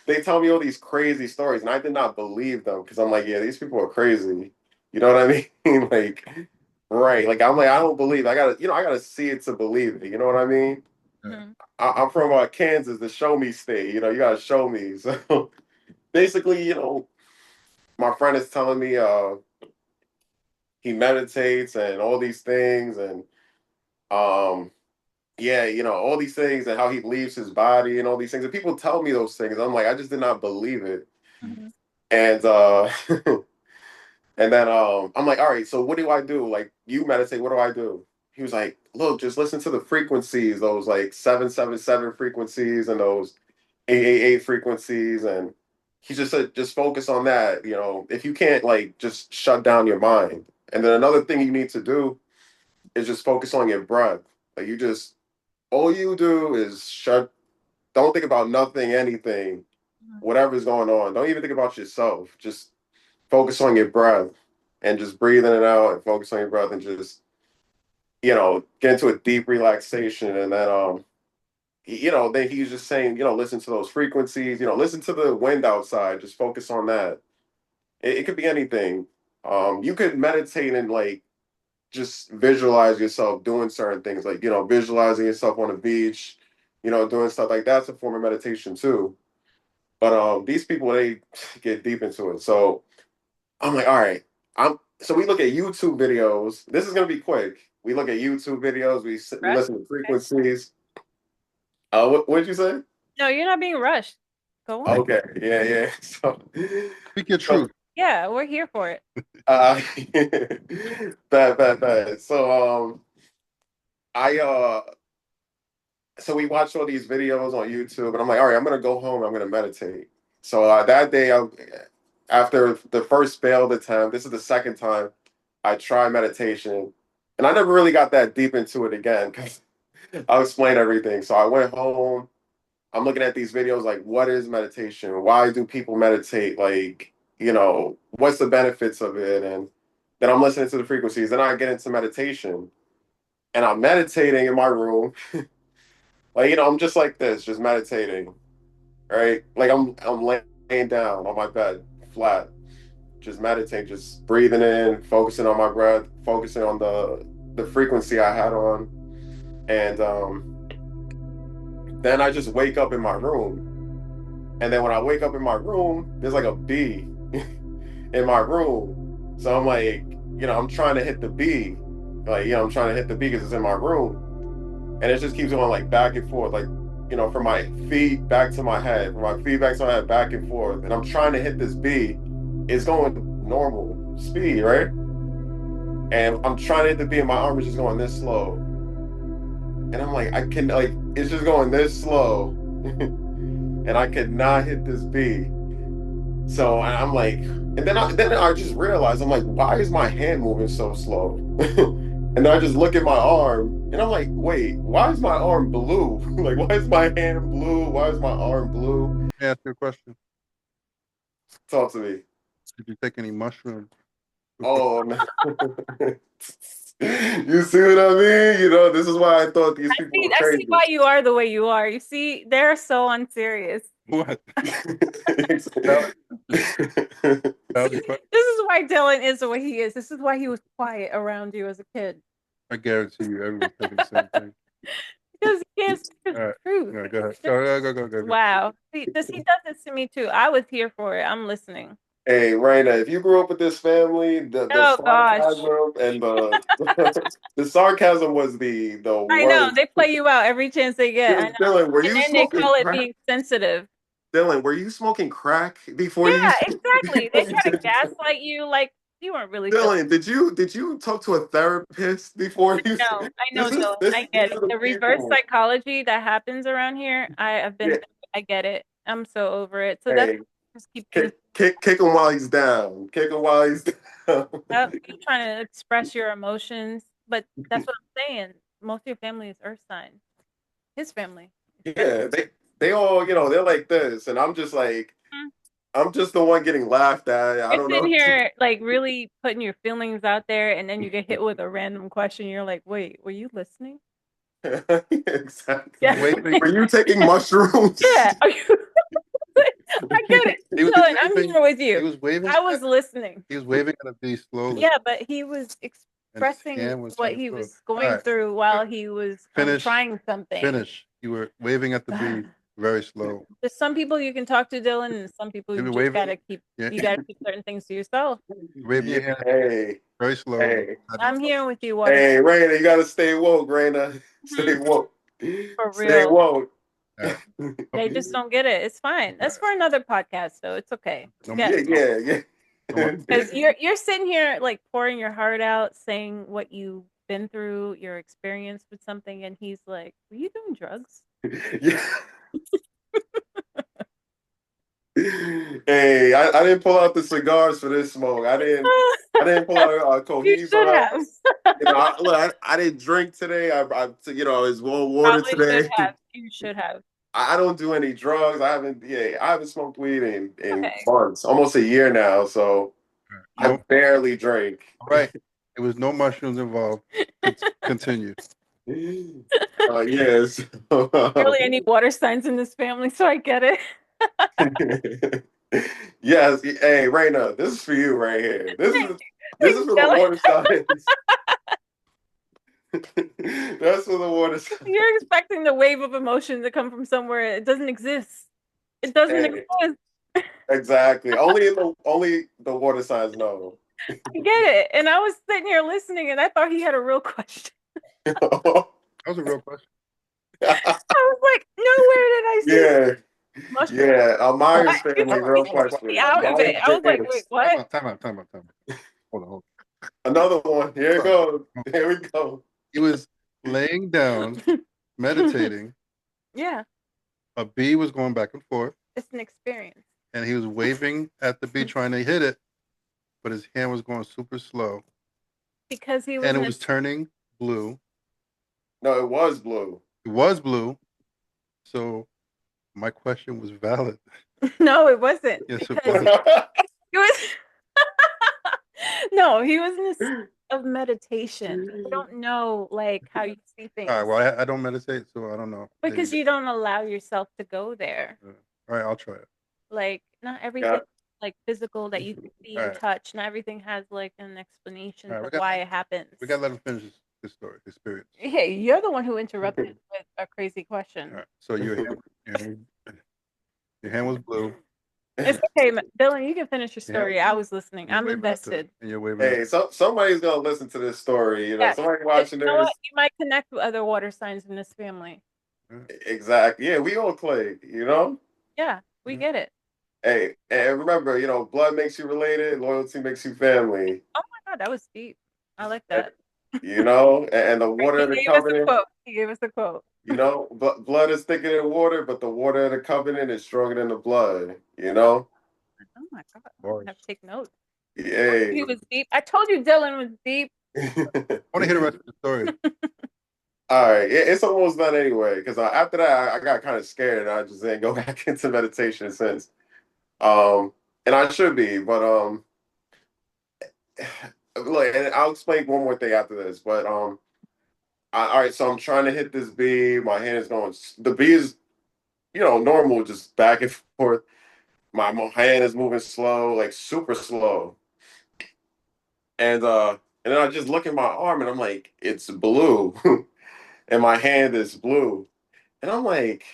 they tell me all these crazy stories, and I did not believe them because I'm like, yeah, these people are crazy. You know what I mean? Like, right. Like, I'm like, I don't believe. I gotta see it to believe it. You know what I mean? Mm-hmm. I'm from Kansas, the show me state. You gotta show me. So basically, my friend is telling me he meditates and all these things, and yeah, all these things, and how he leaves his body and all these things. And people tell me those things. I'm like, I just did not believe it. Mm-hmm. And and then I'm like, all right, so what do I do? Like, you meditate, what do I do? He was like, look, just listen to the frequencies, those like 777 frequencies and those 888 frequencies. And he just said, just focus on that. If you can't, like, just shut down your mind. And then another thing you need to do is just focus on your breath. Like, all you do is don't think about nothing, anything, whatever's going on. Don't even think about yourself. Just focus on your breath and just breathe in and out and focus on your breath and just, get into a deep relaxation. And then, then he's just saying, listen to those frequencies, listen to the wind outside, just focus on that. It could be anything. You could meditate and like just visualize yourself doing certain things, like, visualizing yourself on the beach, doing stuff like that's a form of meditation too. But these people, they get deep into it. So I'm like, all right, so we look at YouTube videos. This is gonna be quick. We look at YouTube videos, we listen to frequencies. What'd you say? No, you're not being rushed. Go on. Okay, yeah. So speak your truth. Yeah, we're here for it. Bad. So so we watched all these videos on YouTube, and I'm like, all right, I'm gonna go home. I'm gonna meditate. So that day, after the first failed attempt, this is the second time I tried meditation, and I never really got that deep into it again because I'll explain everything. So I went home. I'm looking at these videos like, what is meditation? Why do people meditate? Like, what's the benefits of it? And then I'm listening to the frequencies. Then I get into meditation, and I'm meditating in my room. Like, I'm just like this, just meditating, right? Like I'm laying down on my bed, flat, just meditating, just breathing in, focusing on my breath, focusing on the frequency I had on. And then I just wake up in my room. And then when I wake up in my room, there's like a bee in my room. So I'm like, I'm trying to hit the bee. Like, I'm trying to hit the bee because it's in my room. And it just keeps going like back and forth, like, from my feet back to my head, from my feet back to my head, back and forth. And I'm trying to hit this bee. It's going normal speed, right? And I'm trying to hit the bee, and my arm is just going this slow. And I'm like, it's just going this slow. and I could not hit this B. So I'm like, and then I just realized, I'm like, why is my hand moving so slow? And I just look at my arm, and I'm like, wait, why is my arm blue? Like, why is my hand blue? Why is my arm blue? Let me ask you a question. Talk to me. Did you take any mushrooms? Oh, no. You see what I mean? You know, this is why I thought these people were I crazy. see why you are the way you are. You see, they're so unserious. What? This is why Dillon is the way he is. This is why he was quiet around you as a kid. I guarantee you, everyone's thinking the same thing. Because he can't speak the truth. Yeah, go ahead. Go. Wow. He does this to me too. I was here for it. I'm listening. Hey, Raina, if you grew up with this family, the sarcasm and the sarcasm was the I know worst. they play you out every chance they get. I know. Dillon, were you And then they smoking call it crack? being sensitive. Dillon, were you smoking crack before Yeah, you? exactly. They try to gaslight you like you weren't really. Dillon, did you talk to a therapist before you? No, I know, Dillon. I get it. The reverse psychology that happens around here, I've been. Yeah. I get it. I'm so over it. So Hey, that's just keep kick him while he's down. Kick him while he's down. You're trying to express your emotions, but that's what I'm saying. Most of your family is Earth sign. His family. Yeah, they all, you know, they're like this, and I'm just like, I'm just the one getting laughed at. I don't know. You're sitting here like really putting your feelings out there, and then you get hit with a random question. You're like, wait, were you listening? Exactly. Yeah. Were you taking mushrooms? Yeah. Are you? I get it. Dylan, I'm here with you. He was waving. I was listening. He was waving at a bee slowly. Yeah, but he was expressing what he was going through while he was trying something. Finish. You were waving at the bee very slow. There's some people you can talk to, Dylan, and some people you just gotta keep. You gotta keep certain things to yourself. Waving your hand very slow. Hey. I'm here with you, Water. Hey, Raina, you gotta stay woke, Raina. Stay woke. For real. Stay woke. They just don't get it. It's fine. That's for another podcast, though. It's okay. Yeah. Because you're sitting here like pouring your heart out, saying what you've been through, your experience with something, and he's like, "Were you doing drugs?" Yeah. Hey, I didn't pull out the cigars for this smoke. I didn't pull out Cohiba. You should have. You know, I didn't drink today. I you know, it's warm water today. You should have. I don't do any drugs. I haven't smoked weed in months, almost a year now. So I barely drink. Right. There was no mushrooms involved. Continue. Yes. Really, any water signs in this family, so I get it. Yes. Hey, Raina, this is for you right here. This is for the water signs. That's for the water signs. You're expecting the wave of emotion to come from somewhere it doesn't exist. It doesn't exist. Exactly. Only the water signs know. I get it. And I was sitting here listening, and I thought he had a real question. That was a real question. I was like, nowhere did I see it. Yeah, Myers family, real question. Out of it. I was like, wait, what? Time out. Hold on. Another one. Here it goes. Here we go. He was laying down, meditating. Yeah. A bee was going back and forth. It's an experience. And he was waving at the bee trying to hit it, but his hand was going super slow. Because he was. And it was turning blue. No, it was blue. It was blue. So my question was valid. No, it wasn't. Yes, it was. No, he was in a state of meditation. You don't know like how you see things. All right, well, I don't meditate, so I don't know. Because you don't allow yourself to go there. All right, I'll try it. Like not everything like physical that you can see and touch. Not everything has like an explanation of why it happens. We gotta let him finish his story, his experience. Hey, you're the one who interrupted with a crazy question. All right, so your hand was blue. It's okay, Dillon. You can finish your story. Yeah. I was listening. I'm invested. Hey, so somebody's gonna listen to this story. You know, somebody watching this. You might connect with other water signs in this family. Exactly. Yeah, we all clay. You know. Yeah, we get it. Hey, and remember, you know, blood makes you related. Loyalty makes you family. Oh my God, that was deep. I like that. you know, and the water He of the gave us a covenant, quote. He gave us a quote. you know, blood is thicker than water, but the water of the covenant is stronger than the blood, you know? Oh my God. I Bars. have to take notes. Yeah. He was deep. I told you Dillon was deep. I want to hear the rest of the story. All right, it's almost done anyway. Because after that, I got kind of scared, and I just didn't go back into meditation since. Um, and I should be, but look, and I'll explain one more thing after this. But all right, so I'm trying to hit this bee. My hand is going. The bee is, you know, normal, just back and forth. My hand is moving slow, like super slow, and then I just look at my arm, and I'm like, it's blue, and my hand is blue, and I'm like,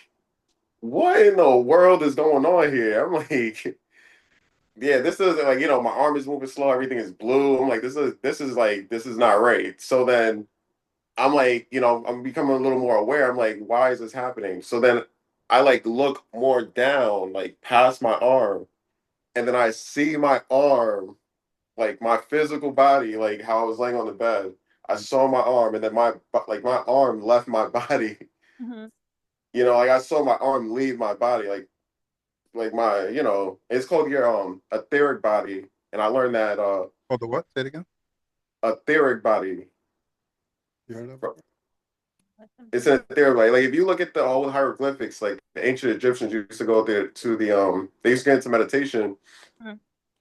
what in the world is going on here? I'm like, yeah, this is like, you know, my arm is moving slow, everything is blue. I'm like, this is not right. So then I'm like, you know, I'm becoming a little more aware. I'm like, why is this happening? So then I like look more down, like past my arm, and then I see my arm, like my physical body, like how I was laying on the bed. I saw my arm, and then my arm left my body. Mm-hmm. You know, like I saw my arm leave my body, like my, you know, it's called your etheric body, and I learned that Oh, the what? Say it again. etheric body. You heard of it? It's an etheric body. Like if you look at the old hieroglyphics, like the ancient Egyptians used to go there to the they used to get into meditation Mm-hmm.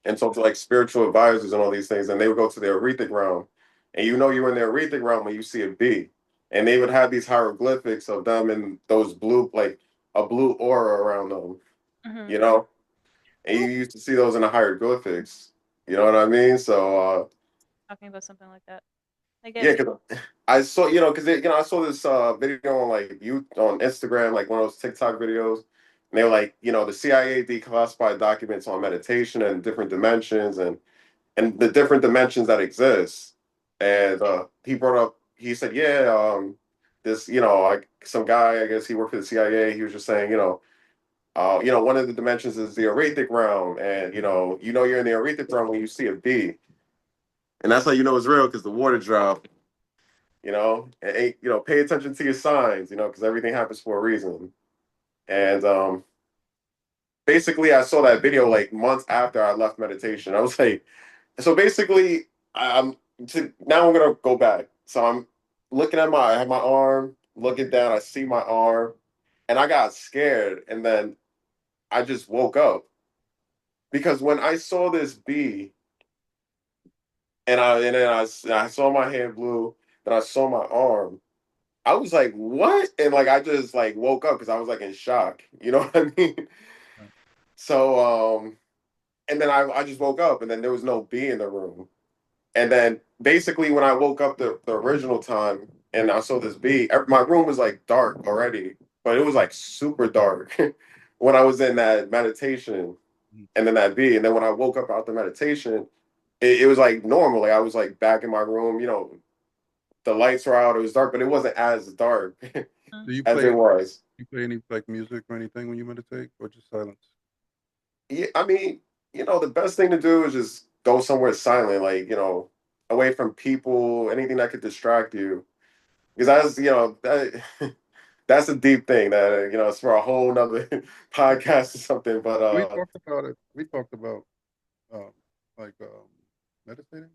and talk to like spiritual advisors and all these things, and they would go to the eretic realm, and you know you're in the eretic realm when you see a bee, and they would have these hieroglyphics of them and those blue, like a blue aura around them, Mm-hmm. you know. And you used to see those in the hieroglyphics. You know what I mean? So Talking about something like that. I get yeah, it. because I saw, you know, because you know, I saw this video on like you on Instagram, like one of those TikTok videos, and they were like, you know, the CIA declassified documents on meditation and different dimensions and the different dimensions that exist. And he brought up, he said, yeah, this, you know, like some guy, I guess he worked for the CIA. He was just saying, you know, one of the dimensions is the eretic realm, and you know you're in the eretic realm when you see a bee, and that's how you know it's real because the water drop. You know, pay attention to your signs, you know, because everything happens for a reason. And basically, I saw that video like months after I left meditation. I was like, so basically, I'm now I'm gonna go back. So I'm looking at I have my arm, looking down, I see my arm, and I got scared, and then I just woke up because when I saw this bee, and I saw my hand blue, then I saw my arm. I was like, "What?" And like I just like woke up because I was like in shock. You know what I mean? So and then I just woke up, and then there was no bee in the room. And then basically when I woke up the original time and I saw this bee, my room was like dark already, but it was like super dark when I was in that meditation and then that bee. And then when I woke up out the meditation, it was like normal. Like I was like back in my room, you know, the lights were out, it was dark, but it wasn't as dark Do you as play? it was. You play any like music or anything when you meditate, or just silence? Yeah, I mean, you know, the best thing to do is just go somewhere silent, like, you know, away from people, anything that could distract you. Because that's, you know, that's a deep thing that, you know, it's for a whole nother podcast or something. But We talked about it. We talked about um, like meditating.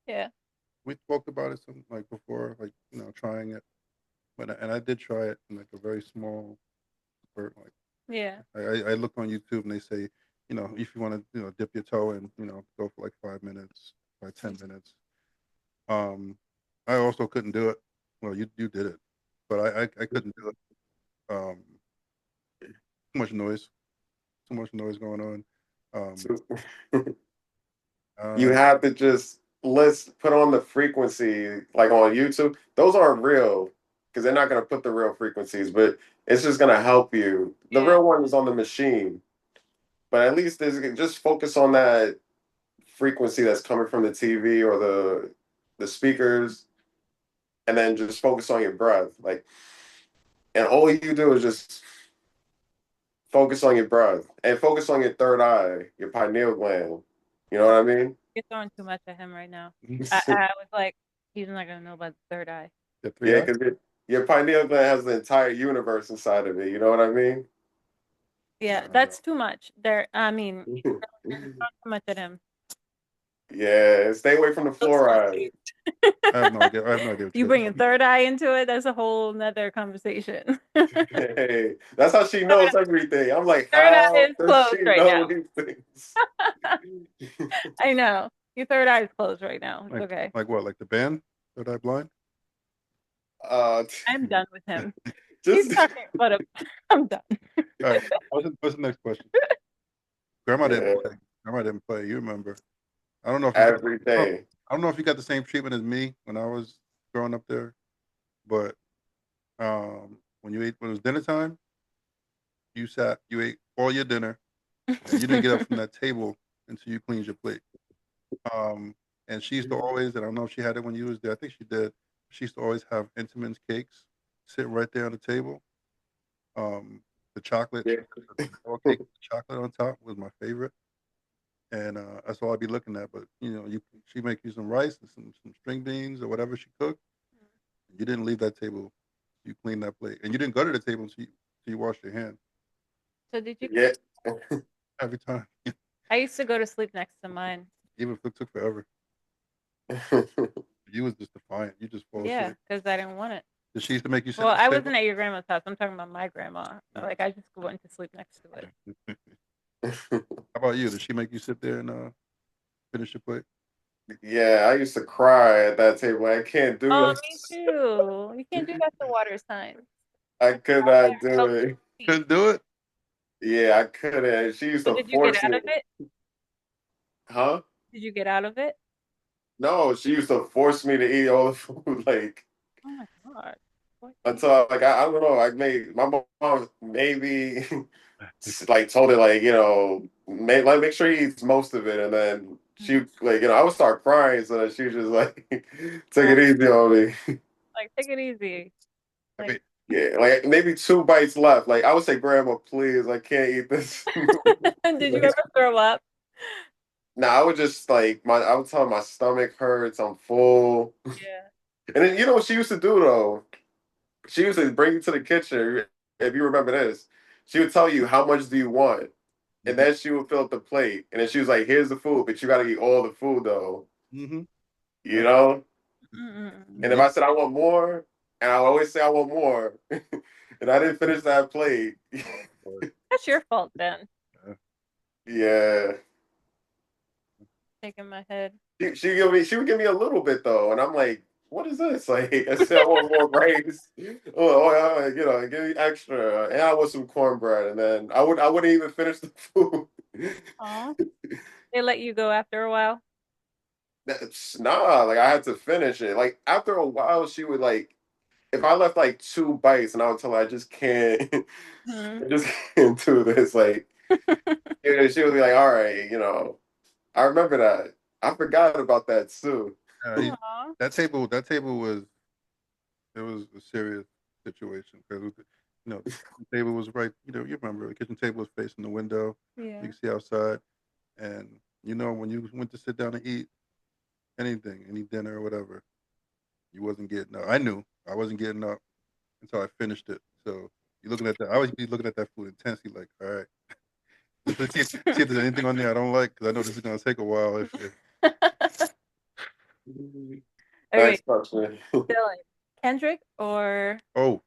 Yeah. We talked about it some like before, like trying it. And I did try it in like a very small spurt. Like Yeah. I look on YouTube and they say, if you want to, dip your toe and go for like 5 minutes, by 10 minutes. I also couldn't do it. Well, you did it, but I couldn't do it. Too much noise going on. you have to just let's put on the frequency like on YouTube. Those aren't real because they're not going to put the real frequencies, but it's just going to help you. The Yeah. real one is on the machine, but at least there's just focus on that frequency that's coming from the TV or the speakers, and then just focus on your breath. Like, and all you do is just focus on your breath and focus on your third eye, your pineal gland. You know what I mean? You're throwing too much at him right now. I was like, He's not gonna know about the third eye. The three Yeah, eyes? because your pineal gland has the entire universe inside of it. You know what I mean? Yeah, that's too much. I mean, you're not too much at him. Yeah, stay away from the fluoride. I have no idea. I have no idea what You bring a third eye into it, that's a whole nother conversation. Hey, that's how she knows everything. I'm like, Third eye how is does closed she right know now. these things? I know. Your third eye is closed right now. It's Like, okay. like what? Like the band? Third Eye Blind? I'm done with him. Just He's talking about I'm done. All right. What's the next question? Grandma didn't yeah, play. Grandma didn't play. You remember? I don't know if you got. every day. I don't know if you got the same treatment as me when I was growing up there, but when it was dinner time, you ate all your dinner, and you didn't get up from that table until you cleaned your plate. And she used to always, and I don't know if she had it when you was there. I think she did. She used to always have Entenmann's cakes sitting right there on the table. The chocolate, Yeah. the yellow cake with the chocolate on top was my favorite, and that's all I'd be looking at. But she make you some rice and some string beans or whatever she cooked. You didn't leave that table. You cleaned that plate, and you didn't go to the table until you washed your hands So did you? Yeah. every time, I used to go to sleep next to mine. even if it took forever. You was just defiant. You just fall Yeah, asleep. because I didn't want it. Did she used to make you sit Well, at the I table? wasn't at your grandma's house. I'm talking about my grandma. Like I just went to sleep next to it. How about you? Did she make you sit there and finish your plate? Yeah, I used to cry at that table. I can't do Oh, this. me too. You can't do that to water signs. I could not do So it. Couldn't do it. Yeah, I couldn't. She used to did you get force out me. of it? Huh? Did you get out of it? No, she used to force me to eat all the food, like Oh my god. What? until like I don't know. I made my mom maybe like told her like make sure he eats most of it, and then she like I would start crying, so that she was just like take it easy on me. Like take it easy. I Like mean, Yeah, like maybe 2 bites left. Like I would say, Grandma, please, I can't eat this. did you ever throw up? Nah, I would just like I would tell her my stomach hurts, I'm full. Yeah. And then you know what she used to do though? She used to bring you to the kitchen, if you remember this. She would tell you how much do you want, and mhm, then she would fill up the plate, and then she was like, "Here's the food, but you got to eat all the food though." mhm. You know. Mm-mm. And if I said I want more, and I would always say I want more, and I didn't finish that plate, That's your fault then. yeah, Shaking my head. she would give me a little bit though, and I'm like, "What is this?" Like I said, I want more rice. Give me extra, and I want some cornbread, and then I wouldn't even finish the food. Aw. They let you go after a while. Nah, like I had to finish it. Like after a while, she would like if I left like 2 bites, and I would tell her I just can't, Hmm. I just can't do this. Like she would be like, "All right, I remember that. I forgot about that too." Aw. That table was a serious situation because the table was right. You remember the kitchen table was facing the window. Yeah. You can see outside, and when you went to sit down and eat anything, any dinner or whatever, you wasn't getting up. I knew I wasn't getting up until I finished it. So you looking at that, I always be looking at that food intensely, like, all right, see if there's anything on there I don't like, because I know this is gonna take a while. Okay, Next question. Dylan. Kendrick or Oh,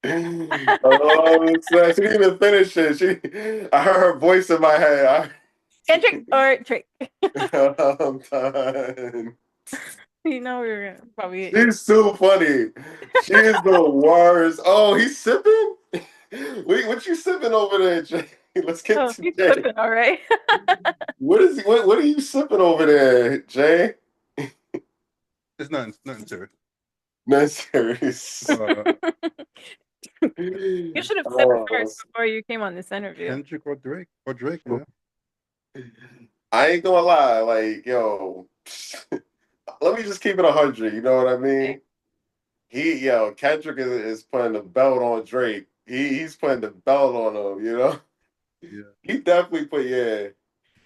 Oh, so she didn't even finish it. I heard her voice in my head. Kendrick or Drake? I'm done. You know we were gonna probably hit you. She's so funny. She is the worst. Oh, he's sipping? Wait, what you sipping over there, Jay? Let's get Oh, to he's Jay. flipping, all right. What are you sipping over there, Jay? it's nothing serious. No serious. You should have sipped Oh, first before you came on this interview. Kendrick or Drake, man. I ain't gonna lie, like, yo, let me just keep it 100, you know what I mean? Kendrick is putting the belt on Drake. He's putting the belt on him, you know? Yeah. He definitely put, yeah.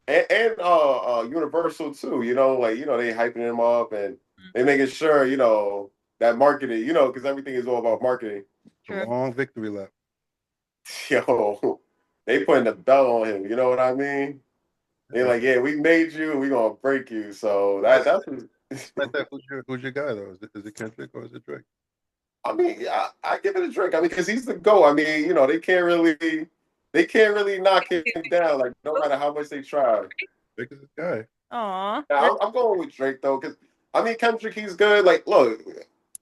and Universal too. You know, like they hyping him up and they making sure that marketing. Because everything is all about marketing. A True. long victory lap. Yo, they putting the belt on him. You know what I mean? They're like, yeah, we made you, we gonna break you. So that's. Like that, who's your guy though? Is it Kendrick or is it Drake? I mean, yeah, I give it a drink. I mean, because he's the GOAT. I mean, they can't really knock him down. Like no matter how much they try. Drake is his guy. Aw. Yeah, I'm going with Drake though, because I mean Kendrick, he's good. Like, look,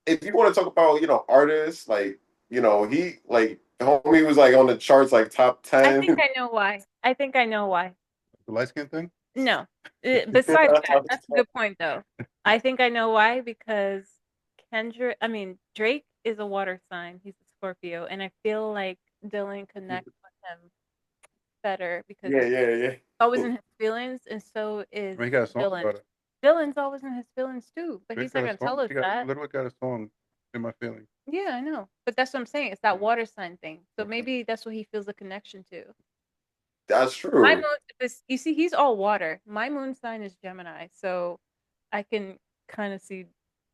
if you want to talk about artists, like he like homie was like on the charts like top I think 10. I know why. I think I know why. The light skin thing. No. Besides that, that's a good point though. I think I know why because Drake is a water sign. He's a Scorpio, and I feel like Dillon connects with him better because Yeah, he's yeah, yeah. always in his feelings, and so is I mean, he got a song Dillon. about it. Dillon's always in his feelings too, but Drake he's not got a gonna song. tell us He that. literally got a song in my feelings. Yeah, I know. But that's what I'm saying. It's that water sign thing. So maybe that's what he feels a connection to. That's My true. moon, you see, he's all water. My moon sign is Gemini, so I can kind of see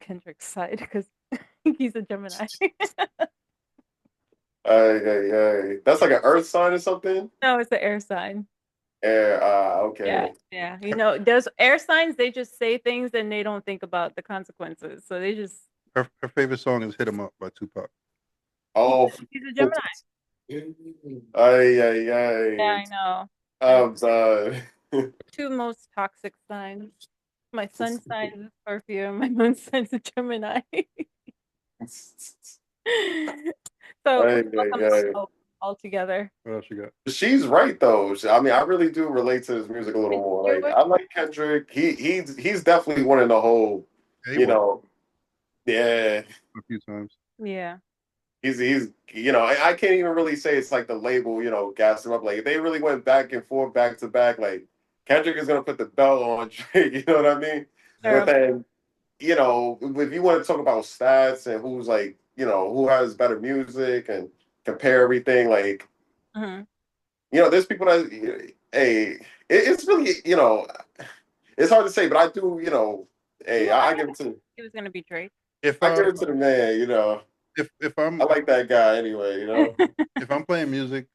Kendrick's side because he's a Gemini. That's like an Earth sign or something. No, it's the air sign. Yeah. Yeah, Okay. yeah. Those air signs, they just say things and they don't think about the consequences. So they just. Her favorite song is "Hit 'Em Up" by Tupac. Oh. He's a Gemini. Ay, ay, ay. Yeah, I know. I'm done. Two most toxic signs. My sun sign is a Scorpio, my moon sign is a Gemini. So Ay, all ay, comes ay. all together. What else you got? She's right though. I mean, I really do relate to his music a little more. You Like I like Kendrick. He's definitely one in the whole. Yeah, he was Yeah. a few times. Yeah. He's I can't even really say it's like the label gassed him up. Like if they really went back and forth, back to back, like Kendrick is gonna put the belt on Drake. You know what I mean? But Sure. then if you want to talk about stats and who's like who has better music and compare everything, like Mm-hmm. there's people that it's really it's hard to say, but I do I give it to He was gonna be Drake. I give it to the man. If I'm I like that guy anyway. if I'm playing music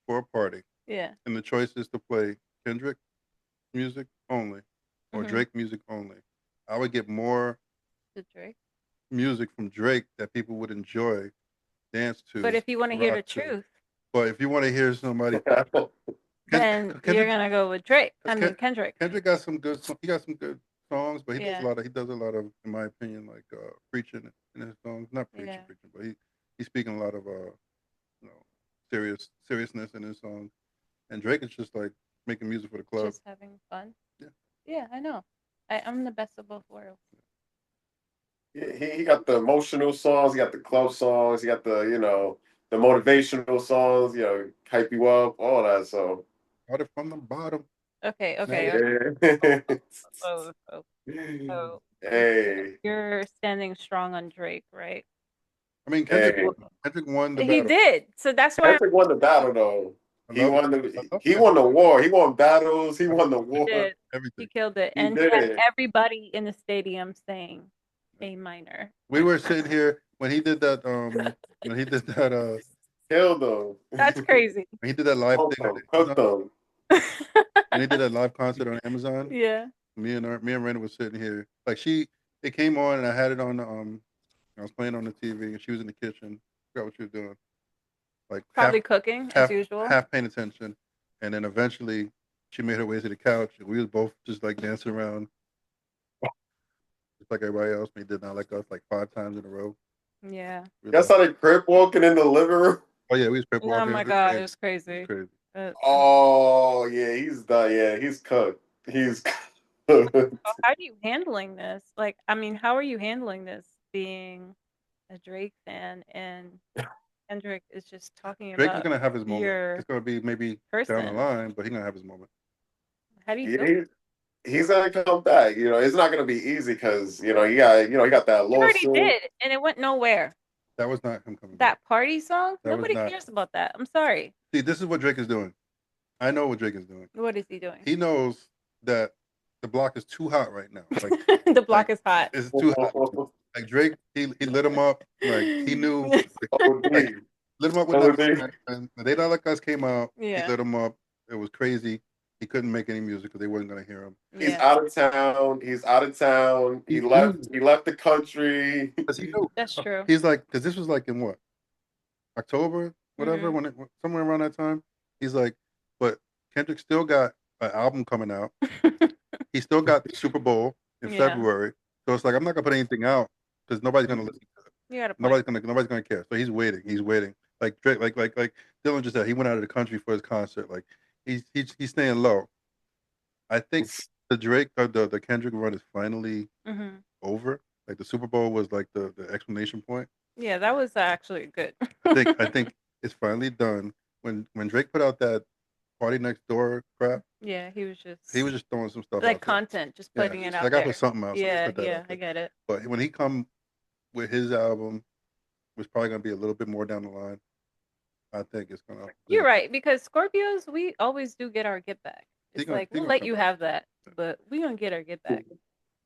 for a party, Yeah. and the choice is to play Kendrick music only or Drake music only, I would get more The Drake. music from Drake that people would enjoy, dance to. But if you want to hear the to. truth, But if you want to hear somebody, then you're gonna go with Drake. Kendrick. Kendrick got some good. He got some good songs, but he Yeah. does a lot of, in my opinion, like preaching in his songs. Not preaching, Yeah. but he's speaking a lot of seriousness in his songs. And Drake is just like making music for the club. Just having fun. Yeah. Yeah, I know. I'm the best of both worlds. He got the emotional songs, he got the club songs, he got the motivational songs, hype you up, all that. So Started from the bottom. Okay. yeah. So Hey, you're standing strong on Drake, right? I mean, Kendrick won the battle. He did. So that's why Kendrick won the battle though. He won the war. He won battles. He won the war. he did. Everything. He killed it. He And did he had it. everybody in the stadium saying A minor. We were sitting here when he did that. Killed him. That's crazy. When he did that live thing. Cooked them. When he did that live concert on Amazon. Yeah. Me and Rena was sitting here. Like it came on and I had it on the I was playing on the TV and she was in the kitchen. Forgot what she was doing. Like Probably cooking as usual. Half paying attention. And then eventually she made her way to the couch and we was both just like dancing around. Just like everybody else. He did not like us like 5 times in a row. Yeah. That's how they crip walking in the living room. Oh yeah, we was crip walking. Oh my God, it was crazy. Oh yeah, he's done. Yeah, he's cooked. He's cooked. How are you handling this? Like, I mean, how are you handling this being a Drake fan and Kendrick is just talking Drake about is gonna have his moment. your It's gonna be maybe down the line, but he's gonna have his moment. How do you feel? He's gonna come back. It's not gonna be easy because he got that He already lawsuit. did, and it went nowhere. That was not him coming back. That party song? That was Nobody not- cares about that. I'm sorry. See, this is what Drake is doing. I know what Drake is doing. What is he doing? He knows that the block is too hot right now. Like the block is hot. It's too hot. Like Drake, he lit him up. Like he knew, like, lit him up with that. And They Not Like Us came out. Yeah. He lit him up. It was crazy. He couldn't make any music because they weren't gonna hear him. He's out of town. He's out of town. He left the country. He knew. That's true. He's like, because this was like in what, October, whatever, somewhere around that time. He's like, but Kendrick still got an album coming out. He still got the Super Bowl in February. So it's like, I'm not gonna put anything out because nobody's gonna listen to it. Nobody's gonna care. So he's waiting. Like Drake, like Dillon just said, he went out of the country for his concert. Like he's staying low. I think the Drake, the Kendrick run is finally over. Like the Super Bowl was like the explanation point. Yeah, that was actually good. I think it's finally done. When Drake put out that Party Next Door crap. Yeah, he was just throwing some stuff like out content, just putting it out I there. got put something else. Yeah, I get it. But when he come with his album, which probably gonna be a little bit more down the line, I think it's gonna. You're right, because Scorpios, we always do get our get back. It's like we'll let you have that, but we gonna get our get back.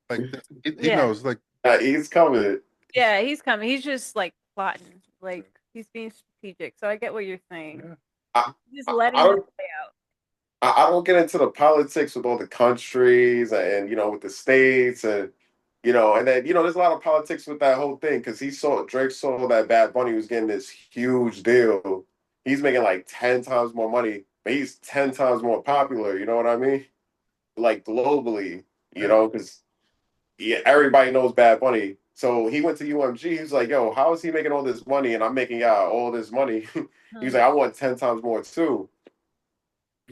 Like he knows, like he's coming. Yeah, he's coming. He's just like plotting, like he's being strategic. So I get what you're saying. Just letting it play out. I don't get into the politics with all the countries and with the states and and then there's a lot of politics with that whole thing because Drake saw that Bad Bunny was getting this huge deal. He's making like 10 times more money, but he's 10 times more popular. You know what I mean? Like globally, because everybody knows Bad Bunny. So he went to UMG. He's like, "Yo, how is he making all this money and I'm making out all this money?" He's like, "I want 10 times more too."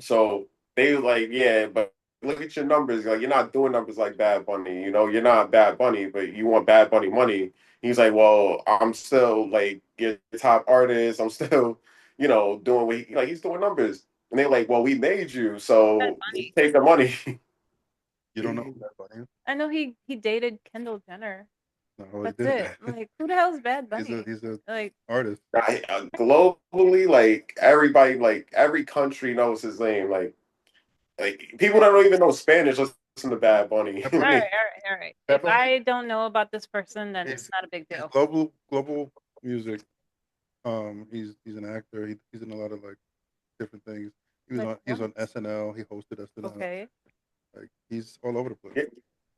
So they like, yeah, but look at your numbers. Like, you're not doing numbers like Bad Bunny. You're not Bad Bunny, but you want Bad Bunny money. He's like, well, I'm still like your top artist. I'm still, doing what he's doing numbers. And they're like, well, we made you, so take the money. You don't know Bad Bunny? I know he dated Kendall Jenner. No, that's it. Like, who the hell is Bad Bunny? He's a like artist. Globally, like everybody, like every country knows his name. Like people that don't even know Spanish listen to Bad Bunny. All right. If I don't know about this person, then it's not a big deal. Global music. He's an actor. He's in a lot of like different things. He was on SNL. He hosted SNL. Okay. Like he's all over the place. Yeah.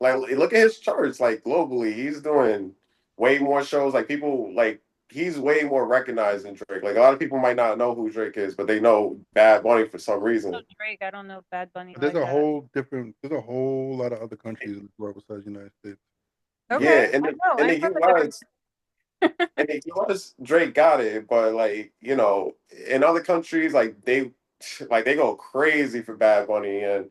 Like look at his charts. Like globally, he's doing way more shows. Like people like he's way more recognized than Drake. Like a lot of people might not know who Drake is, but they know Bad Bunny for some reason. So Drake, I don't know Bad Bunny. There's a whole lot of other countries in the world besides the United States. Okay. Yeah, in the US, Drake got it, but like in other countries, like they go crazy for Bad Bunny and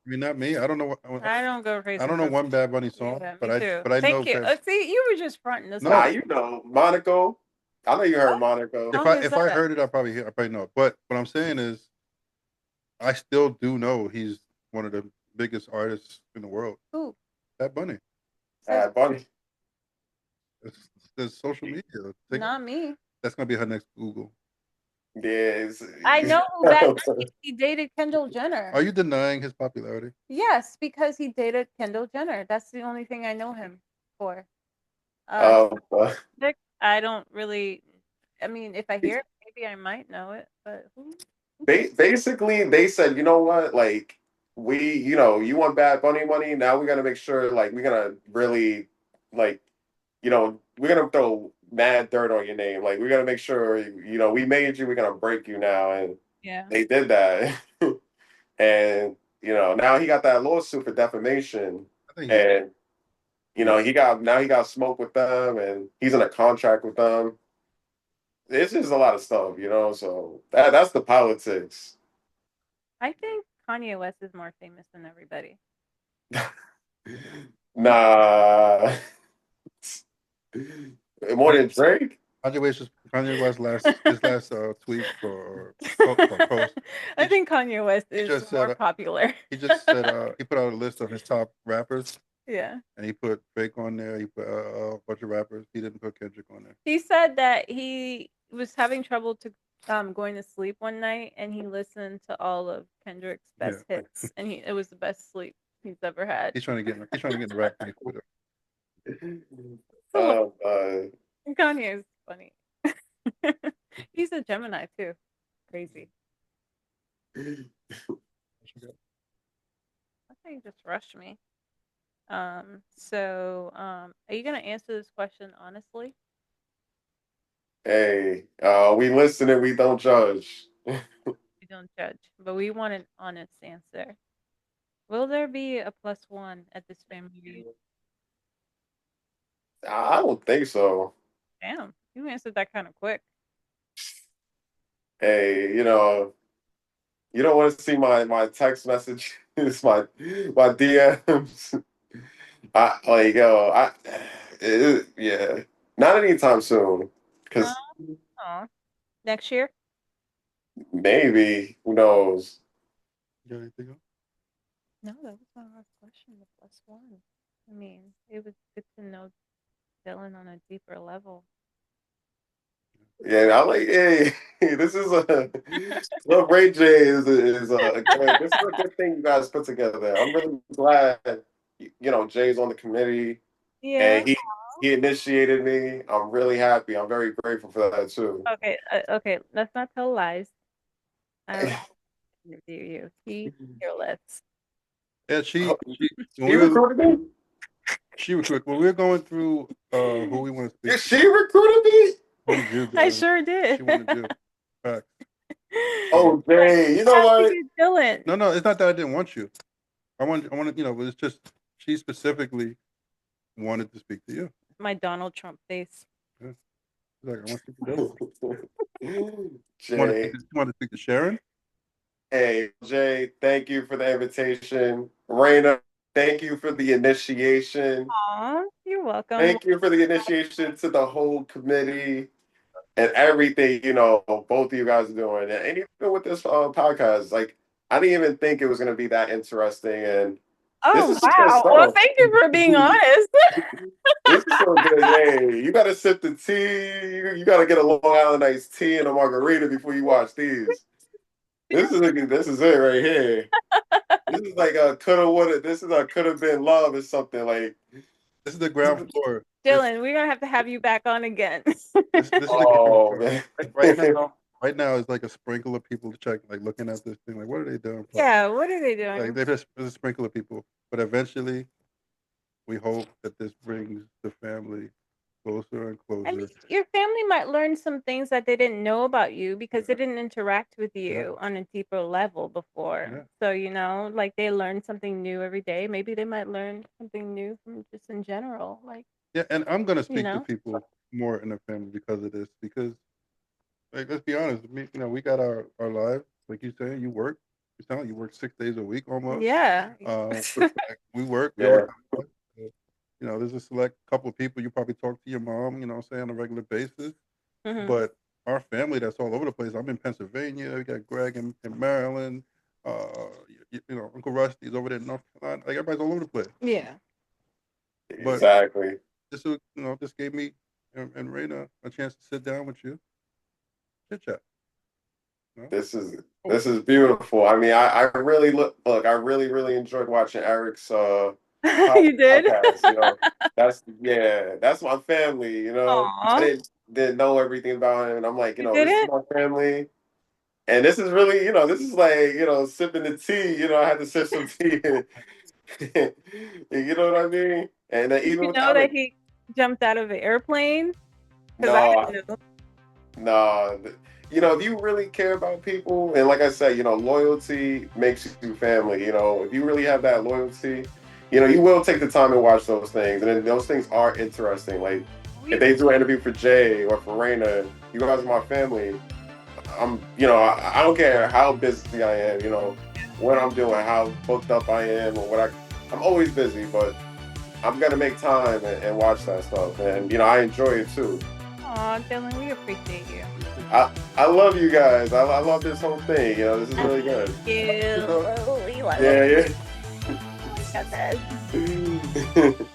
I mean, not me. I don't know. I don't go crazy. I don't know one Bad Bunny song, but I know. Thank you. See, you were just fronting this. Monaco. I know you heard Monaco. If I heard it, I probably know it. But what I'm saying is, I still do know he's one of the biggest artists in the world. Who? Bad Bunny. Bad Bunny. There's social media. Not me. That's gonna be her next Google. Yes. I know that he dated Kendall Jenner. Are you denying his popularity? Yes, because he dated Kendall Jenner. That's the only thing I know him for. I don't really. I mean, if I hear it, maybe I might know it. But basically, they said, you know what, like you want Bad Bunny money. Now we gotta make sure, like, we're gonna really, like, we're gonna throw mad dirt on your name. Like, we gotta make sure, we made you. We're gonna break you now, and they did that. And now he got that lawsuit for defamation, and he got smoke with them, and he's in a contract with them. It's just a lot of stuff, So that's the politics. I think Kanye West is more famous than everybody. Nah. More than Drake? Kanye West's last tweet or post. I think Kanye West is more popular. He just said he put out a list of his top rappers. Yeah. And he put Drake on there. He put a bunch of rappers. He didn't put Kendrick on there. He said that he was having trouble to going to sleep one night, and he listened to all of Kendrick's best hits, and it was the best sleep he's ever had. He's trying to get in the rack face with Oh, Kanye is funny. He's a Gemini too. Crazy. I think you just rushed me. So, are you gonna answer this question honestly? hey, we listen and we don't judge. We don't judge, but we want an honest answer. Will there be a +1 at this family reunion? I don't think so. Damn, you answered that kind of quick. Hey, you know, you don't want to see my text message. It's my DMs. Yeah, not anytime soon. Because Next year? maybe, who knows? You got anything else? No, that was my last question. The +1. I mean, it was good to know Dillon on a deeper level. Yeah, I like. Hey, this is a well, RayJay is a good. This is a good thing you guys put together. I'm really glad. You know, Jay's on the committee, Yeah. and he initiated me. I'm really happy. I'm very grateful for that too. Okay. Okay. Let's not tell lies. I interview you. He fearless. Yeah, she recruited me. She recruited when we were going through who we want to speak. She recruited me. I sure did. She wanted you. Facts. Oh, Jay, you know what? Dillon. No, it's not that I didn't want you. I wanted, you know, it's just she specifically wanted to speak to you. My Donald Trump face. Yeah. Like, I want to speak to Dillon. Jay. You want to speak to Sharon? Hey, Jay, thank you for the invitation. Raina, thank you for the initiation. Aw, you're welcome. Thank you for the initiation to the whole committee and everything, you know, both of you guys are doing. And even with this podcast, like, I didn't even think it was going to be that interesting. And oh, wow. Well, thank you for being honest. This is so good. Hey, you got to sip the tea. You got to get a Long Island iced tea and a margarita before you watch these. This is it right here. This is like a coulda woulda. This is a coulda been love or something like. This is the ground floor. Dillon, we're gonna have you back on again. This is man. Right now, it's like a sprinkle of people like looking at this thing, like, what are they doing? Yeah, what are they doing? Like, there's a sprinkle of people, but eventually, we hope that this brings the family closer and closer. And your family might learn some things that they didn't know about you because they didn't interact with you on a deeper level before. Yeah. So, you know, like they learn something new every day. Maybe they might learn something new from just in general. Like, yeah, and I'm gonna speak to people more in the family because of this. Because, like, let's be honest, we got our lives. Like you say, you work. You sound like you work 6 days a week almost. Yeah. We work. Yeah. You know, there's a select couple of people you probably talk to your mom, you know, say on a regular basis. Mm-hmm. But our family that's all over the place. I'm in Pennsylvania. We got Greg in Maryland. You know, Uncle Rusty's over there in North Carolina. Like, everybody's all over the place. Yeah. But exactly. This gave me and Raina a chance to sit down with you, chit chat. You know? This is beautiful. I mean, I really look. I really enjoyed watching Eric's. You did? Podcast, you know, that's my family. You know, Aww. I didn't know everything about him, and I'm like, you know, this is my family, and this is really, you know, this is like, you know, sipping the tea. You know, I had to sip some tea. You know what I mean? And then even that he jumped out of an airplane. No. You know, if you really care about people, and like I said, you know, loyalty makes you family. You know, if you really have that loyalty, you know, you will take the time and watch those things. And then those things are interesting. Like, if they do an interview for Jay or for Raina, you guys are my family. You know, I don't care how busy I am, you know, what I'm doing, how booked up I am, or I'm always busy, but I'm going to make time and watch that stuff. And, you know, I enjoy it too. Aw, Dillon, we appreciate you. I love you guys. I love this whole thing. You know, this is really good. Thank you. Yeah. Got that.